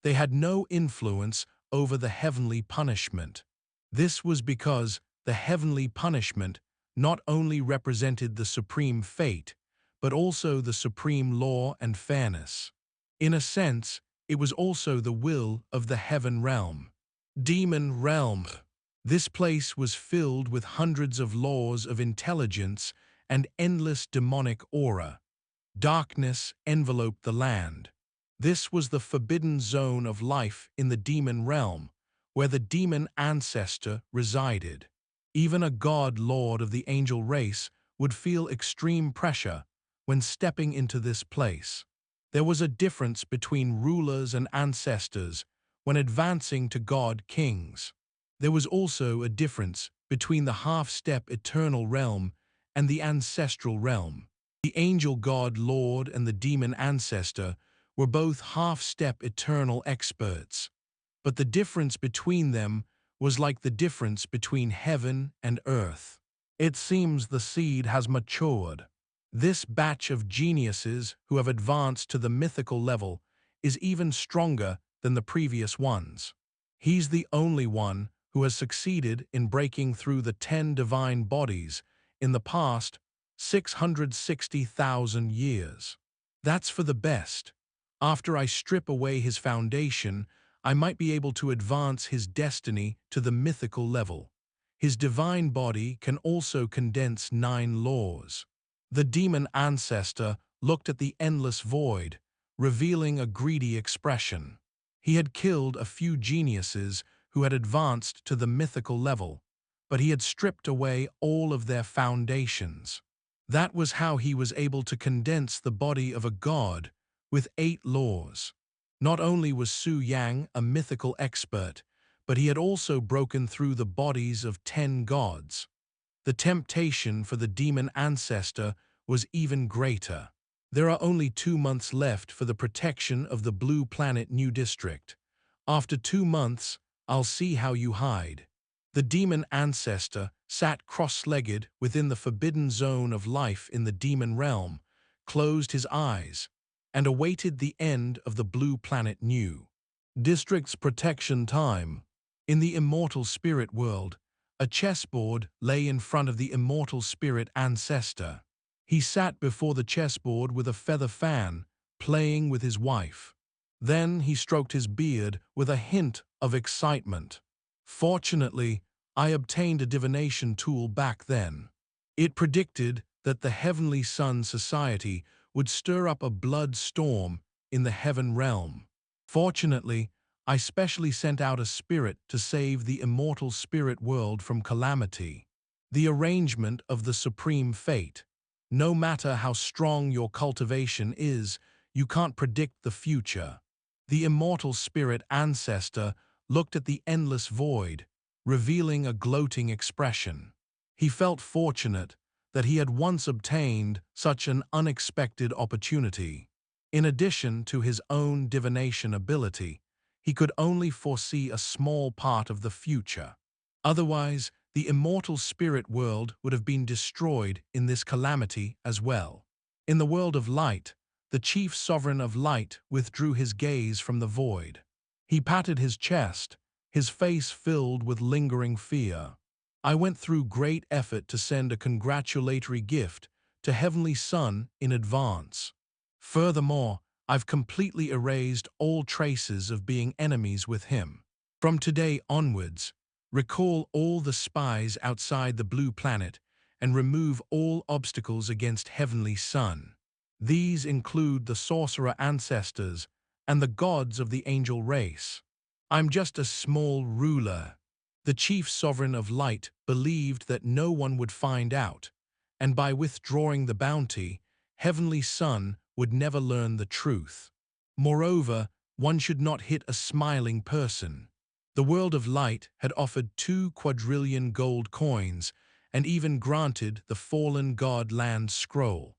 They had no influence over the heavenly punishment. This was because the heavenly punishment not only represented the supreme fate, but also the supreme law and fairness. In a sense, it was also the will of the heaven realm. Demon realm. This place was filled with hundreds of laws of intelligence and endless demonic aura. Darkness enveloped the land. This was the forbidden zone of life in the demon realm, where the Demon Ancestor resided. Even a god-lord of the angel race would feel extreme pressure when stepping into this place. There was a difference between rulers and ancestors when advancing to god-kings. There was also a difference between the half-step eternal realm and the ancestral realm. The angel god-lord and the demon ancestor were both half-step eternal experts, but the difference between them was like the difference between heaven and earth. It seems the seed has matured. This batch of geniuses who have advanced to the mythical level is even stronger than the previous ones. He's the only one who has succeeded in breaking through the 10 divine bodies in the past 660,000 years. That's for the best. After I strip away his foundation, I might be able to advance his destiny to the mythical level. His divine body can also condense 9 laws. The Demon Ancestor looked at the endless void, revealing a greedy expression. He had killed a few geniuses who had advanced to the mythical level, but he had stripped away all of their foundations. That was how he was able to condense the body of a god with 8 laws. Not only was Su Yang a mythical expert, but he had also broken through the bodies of 10 gods. The temptation for the Demon Ancestor was even greater. There are only 2 months left for the protection of the Blue Planet New District. After 2 months, I'll see how you hide. The Demon Ancestor sat cross-legged within the forbidden zone of life in the demon realm, closed his eyes, and awaited the end of the Blue Planet New District's protection time. In the Immortal Spirit world, a chessboard lay in front of the Immortal Spirit Ancestor. He sat before the chessboard with a feather fan, playing with his wife. Then he stroked his beard with a hint of excitement. Fortunately, I obtained a divination tool back then. It predicted that the Heavenly Sun Society would stir up a blood storm in the heaven realm. Fortunately, I specially sent out a spirit to save the immortal spirit world from calamity. The arrangement of the supreme fate. No matter how strong your cultivation is, you can't predict the future. The Immortal Spirit Ancestor looked at the endless void, revealing a gloating expression. He felt fortunate that he had once obtained such an unexpected opportunity. In addition to his own divination ability, he could only foresee a small part of the future. Otherwise, the immortal spirit world would have been destroyed in this calamity as well. In the world of light, the chief sovereign of light withdrew his gaze from the void. He patted his chest, his face filled with lingering fear. I went through great effort to send a congratulatory gift to Heavenly Son in advance. Furthermore, I've completely erased all traces of being enemies with him. From today onwards, recall all the spies outside the blue planet and remove all obstacles against Heavenly Son. These include the Sorcerer Ancestors and the gods of the angel race. I'm just a small ruler. The chief sovereign of light believed that no one would find out, and by withdrawing the bounty, Heavenly Son would never learn the truth. Moreover, one should not hit a smiling person. The world of light had offered 2 quadrillion gold coins and even granted the fallen god land scroll.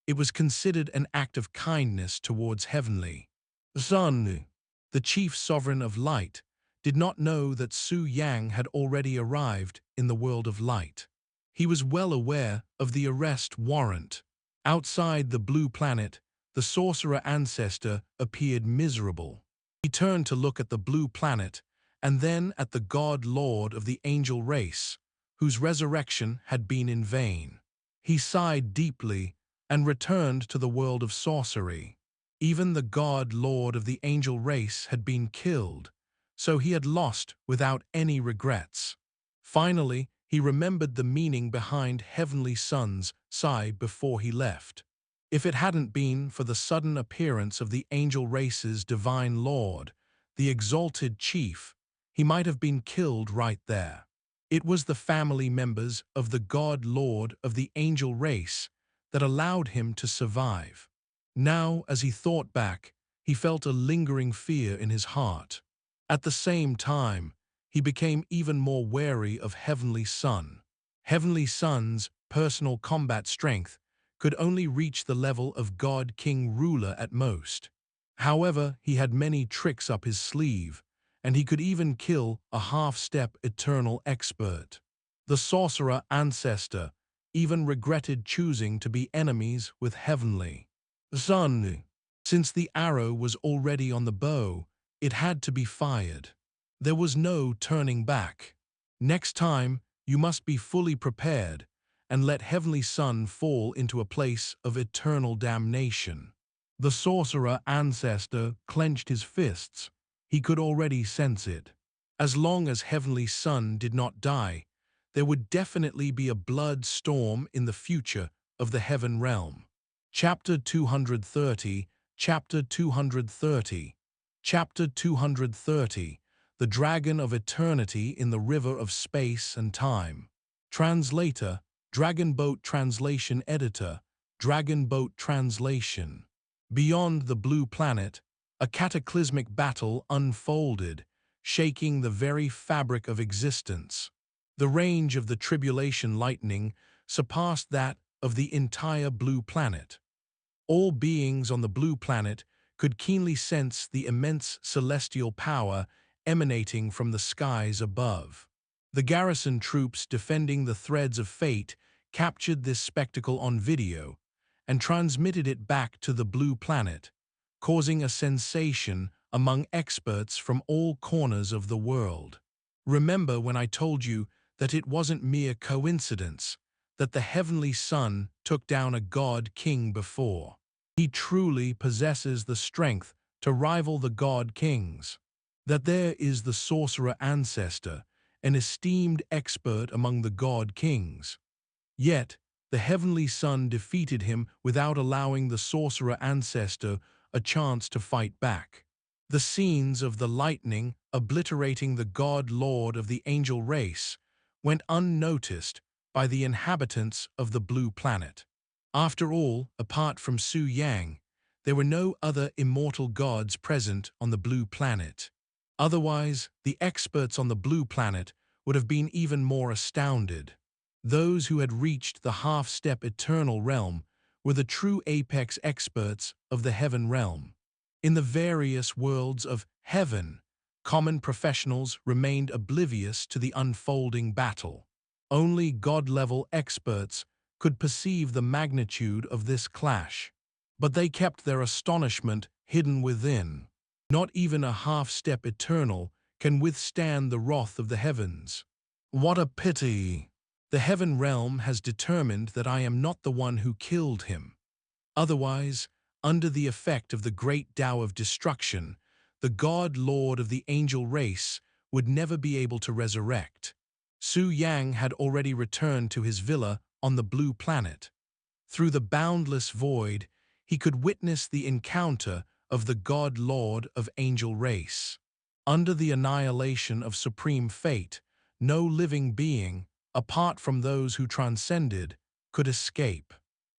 It was considered an act of kindness towards Heavenly Son. The chief sovereign of light did not know that Su Yang had already arrived in the world of light. He was well aware of the arrest warrant. Outside the blue planet, the Sorcerer Ancestor appeared miserable. He turned to look at the blue planet and then at the God Lord of the angel race, whose resurrection had been in vain. He sighed deeply and returned to the world of sorcery. Even the God Lord of the angel race had been killed, so he had lost without any regrets. Finally, he remembered the meaning behind Heavenly Son's sigh before he left. If it hadn't been for the sudden appearance of the angel race's divine lord, the exalted chief, he might have been killed right there. It was the family members of the God Lord of the angel race that allowed him to survive. Now, as he thought back, he felt a lingering fear in his heart. At the same time, he became even more wary of Heavenly Son. Heavenly Son's personal combat strength could only reach the level of God King Ruler at most. However, he had many tricks up his sleeve, and he could even kill a half-step eternal expert. The Sorcerer Ancestor even regretted choosing to be enemies with Heavenly Son. Since the arrow was already on the bow, it had to be fired. There was no turning back. Next time, you must be fully prepared and let Heavenly Son fall into a place of eternal damnation. The Sorcerer Ancestor clenched his fists. He could already sense it. As long as Heavenly Son did not die, there would definitely be a blood storm in the future of the Heaven Realm. Chapter 230, Chapter 230, Chapter 230, The Dragon of Eternity in the River of Space and Time. Translator, Dragon Boat Translation Editor, Dragon Boat Translation. Beyond the blue planet, a cataclysmic battle unfolded, shaking the very fabric of existence. The range of the tribulation lightning surpassed that of the entire blue planet. All beings on the blue planet could keenly sense the immense celestial power emanating from the skies above. The garrison troops defending the threads of fate captured this spectacle on video and transmitted it back to the blue planet, causing a sensation among experts from all corners of the world. Remember when I told you that it wasn't mere coincidence that the Heavenly Son took down a god king before? He truly possesses the strength to rival the god kings. That there is the Sorcerer Ancestor, an esteemed expert among the god kings. Yet, the Heavenly Son defeated him without allowing the Sorcerer Ancestor a chance to fight back. The scenes of the lightning obliterating the God Lord of the angel race went unnoticed by the inhabitants of the blue planet. After all, apart from Su Yang, there were no other immortal gods present on the blue planet. Otherwise, the experts on the blue planet would have been even more astounded. Those who had reached the half-step eternal realm were the true apex experts of the heaven realm. In the various worlds of heaven, common professionals remained oblivious to the unfolding battle. Only God-level experts could perceive the magnitude of this clash. But they kept their astonishment hidden within. Not even a half-step eternal can withstand the wrath of the heavens. What a pity! The heaven realm has determined that I am not the one who killed him. Otherwise, under the effect of the great Tao of destruction, the God-Lord of the angel race would never be able to resurrect. Su Yang had already returned to his villa on the blue planet. Through the boundless void, he could witness the encounter of the God-Lord of angel race. Under the annihilation of supreme fate, no living being, apart from those who transcended, could escape.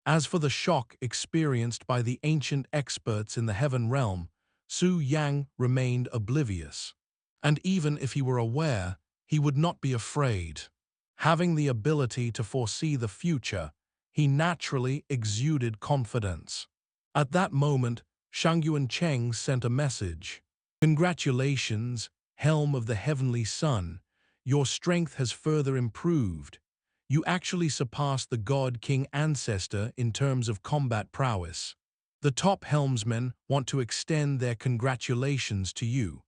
As for the shock experienced by the ancient experts in the heaven realm, Su Yang remained oblivious. And even if he were aware, he would not be afraid. Having the ability to foresee the future, he naturally exuded confidence. At that moment, Shangyuan Cheng sent a message. "Congratulations, Helm of the Heavenly Sun. Your strength has further improved. You actually surpassed the God King Ancestor in terms of combat prowess. The top helmsmen want to extend their congratulations to you.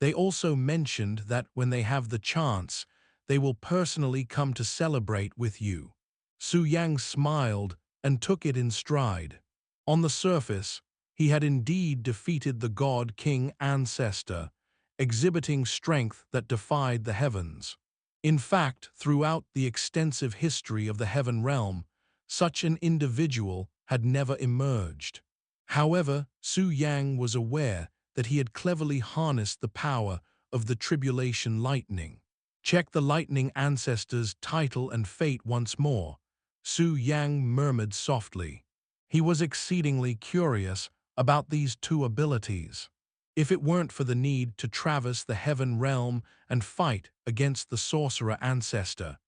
They also mentioned that when they have the chance, they will personally come to celebrate with you." Su Yang smiled and took it in stride. On the surface, he had indeed defeated the God King Ancestor, exhibiting strength that defied the heavens. In fact, throughout the extensive history of the heaven realm, such an individual had never emerged. However, Su Yang was aware that he had cleverly harnessed the power of the tribulation lightning. "Check the Lightning Ancestor's title and fate once more," Su Yang murmured softly. He was exceedingly curious about these two abilities. If it weren't for the need to traverse the heaven realm and fight against the Sorcerer Ancestor,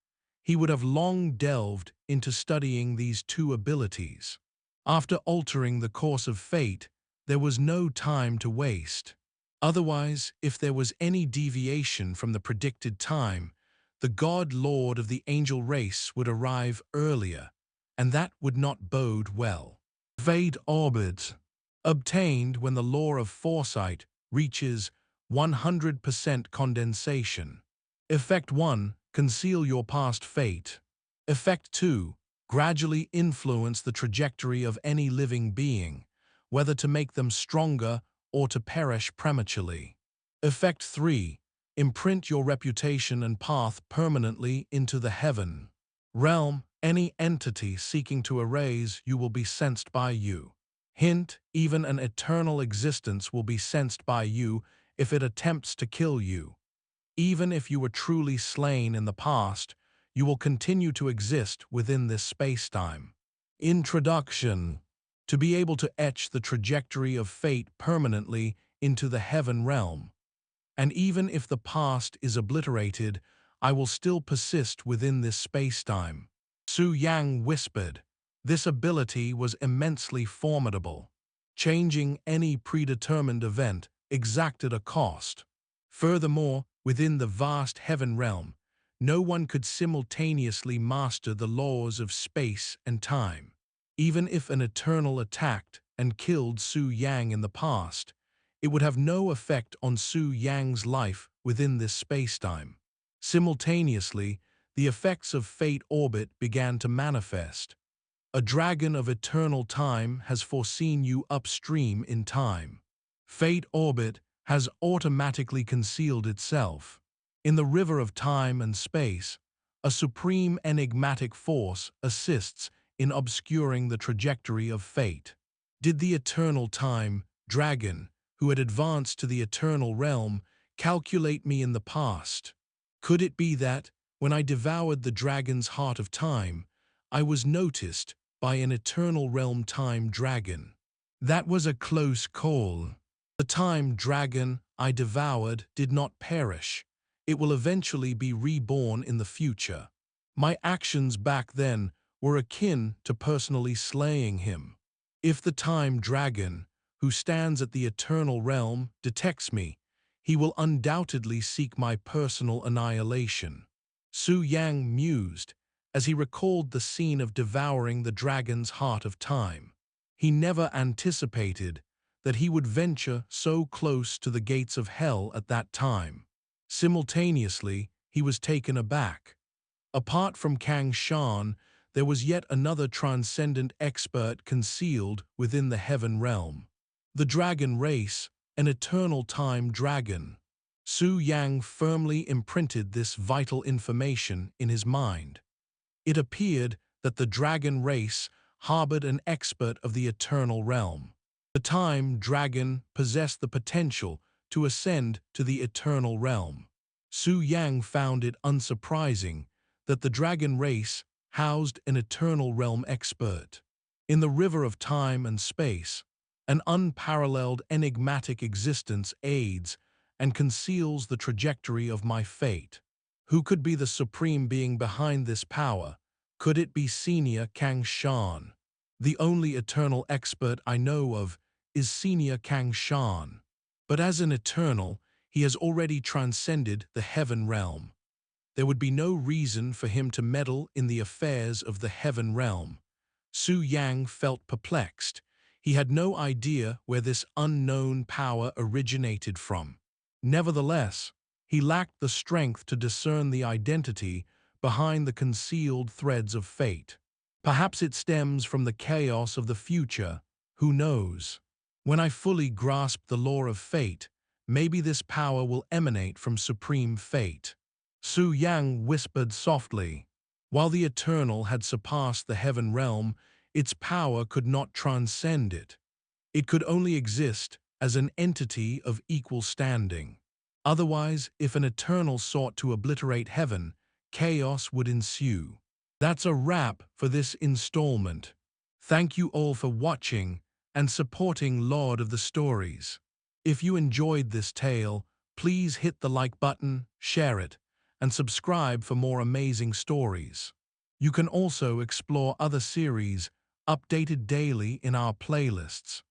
he would have long delved into studying these two abilities. After altering the course of fate, there was no time to waste. Otherwise, if there was any deviation from the predicted time, the God-Lord of the angel race would arrive earlier, and that would not bode well. Fate orbit. Obtained when the Law of Foresight reaches 100% condensation. Effect 1. Conceal your past fate. Effect 2. Gradually influence the trajectory of any living being, whether to make them stronger or to perish prematurely. Effect 3. Imprint your reputation and path permanently into the heaven realm. Any entity seeking to erase you will be sensed by you. Hint, even an eternal existence will be sensed by you if it attempts to kill you. Even if you were truly slain in the past, you will continue to exist within this space-time. Introduction. To be able to etch the trajectory of fate permanently into the heaven realm. And even if the past is obliterated, I will still persist within this space-time. Su Yang whispered. This ability was immensely formidable. Changing any predetermined event exacted a cost. Furthermore, within the vast heaven realm, no one could simultaneously master the laws of space and time. Even if an eternal attacked and killed Su Yang in the past, it would have no effect on Su Yang's life within this spacetime. Simultaneously, the effects of fate orbit began to manifest. A dragon of eternal time has foreseen you upstream in time. Fate orbit has automatically concealed itself. In the river of time and space, a supreme enigmatic force assists in obscuring the trajectory of fate. Did the eternal time dragon, who had advanced to the eternal realm, calculate me in the past? Could it be that, when I devoured the dragon's heart of time, I was noticed by an eternal realm time dragon? That was a close call. The time dragon I devoured did not perish. it will eventually be reborn in the future. My actions back then were akin to personally slaying him. If the time dragon, who stands at the eternal realm, detects me, he will undoubtedly seek my personal annihilation. Su Yang mused as he recalled the scene of devouring the dragon's heart of time. He never anticipated that he would venture so close to the gates of hell at that time. Simultaneously, he was taken aback. Apart from Kang Shan, there was yet another transcendent expert concealed within the heaven realm. The dragon race, an eternal time dragon. Su Yang firmly imprinted this vital information in his mind. It appeared that the dragon race harbored an expert of the eternal realm. The time dragon possessed the potential to ascend to the eternal realm. Su Yang found it unsurprising that the dragon race housed an eternal realm expert. In the river of time and space, an unparalleled enigmatic existence aids and conceals the trajectory of my fate. Who could be the supreme being behind this power? Could it be Senior Kang Shan? The only eternal expert I know of is Senior Kang Shan. But as an eternal, he has already transcended the heaven realm. There would be no reason for him to meddle in the affairs of the heaven realm. Su Yang felt perplexed. He had no idea where this unknown power originated from. Nevertheless, he lacked the strength to discern the identity behind the concealed threads of fate. Perhaps it stems from the chaos of the future, who knows? When I fully grasp the law of fate, maybe this power will emanate from supreme fate. Su Yang whispered softly. While the eternal had surpassed the heaven realm, its power could not transcend it. It could only exist as an entity of equal standing. Otherwise, if an eternal sought to obliterate heaven, chaos would ensue. That's a wrap for this installment. Thank you all for watching and supporting Lord of the Stories. If you enjoyed this tale, please hit the like button, share it, and subscribe for more amazing stories. You can also explore other series updated daily in our playlists.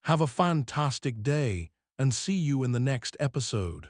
Have a fantastic day and see you in the next episode.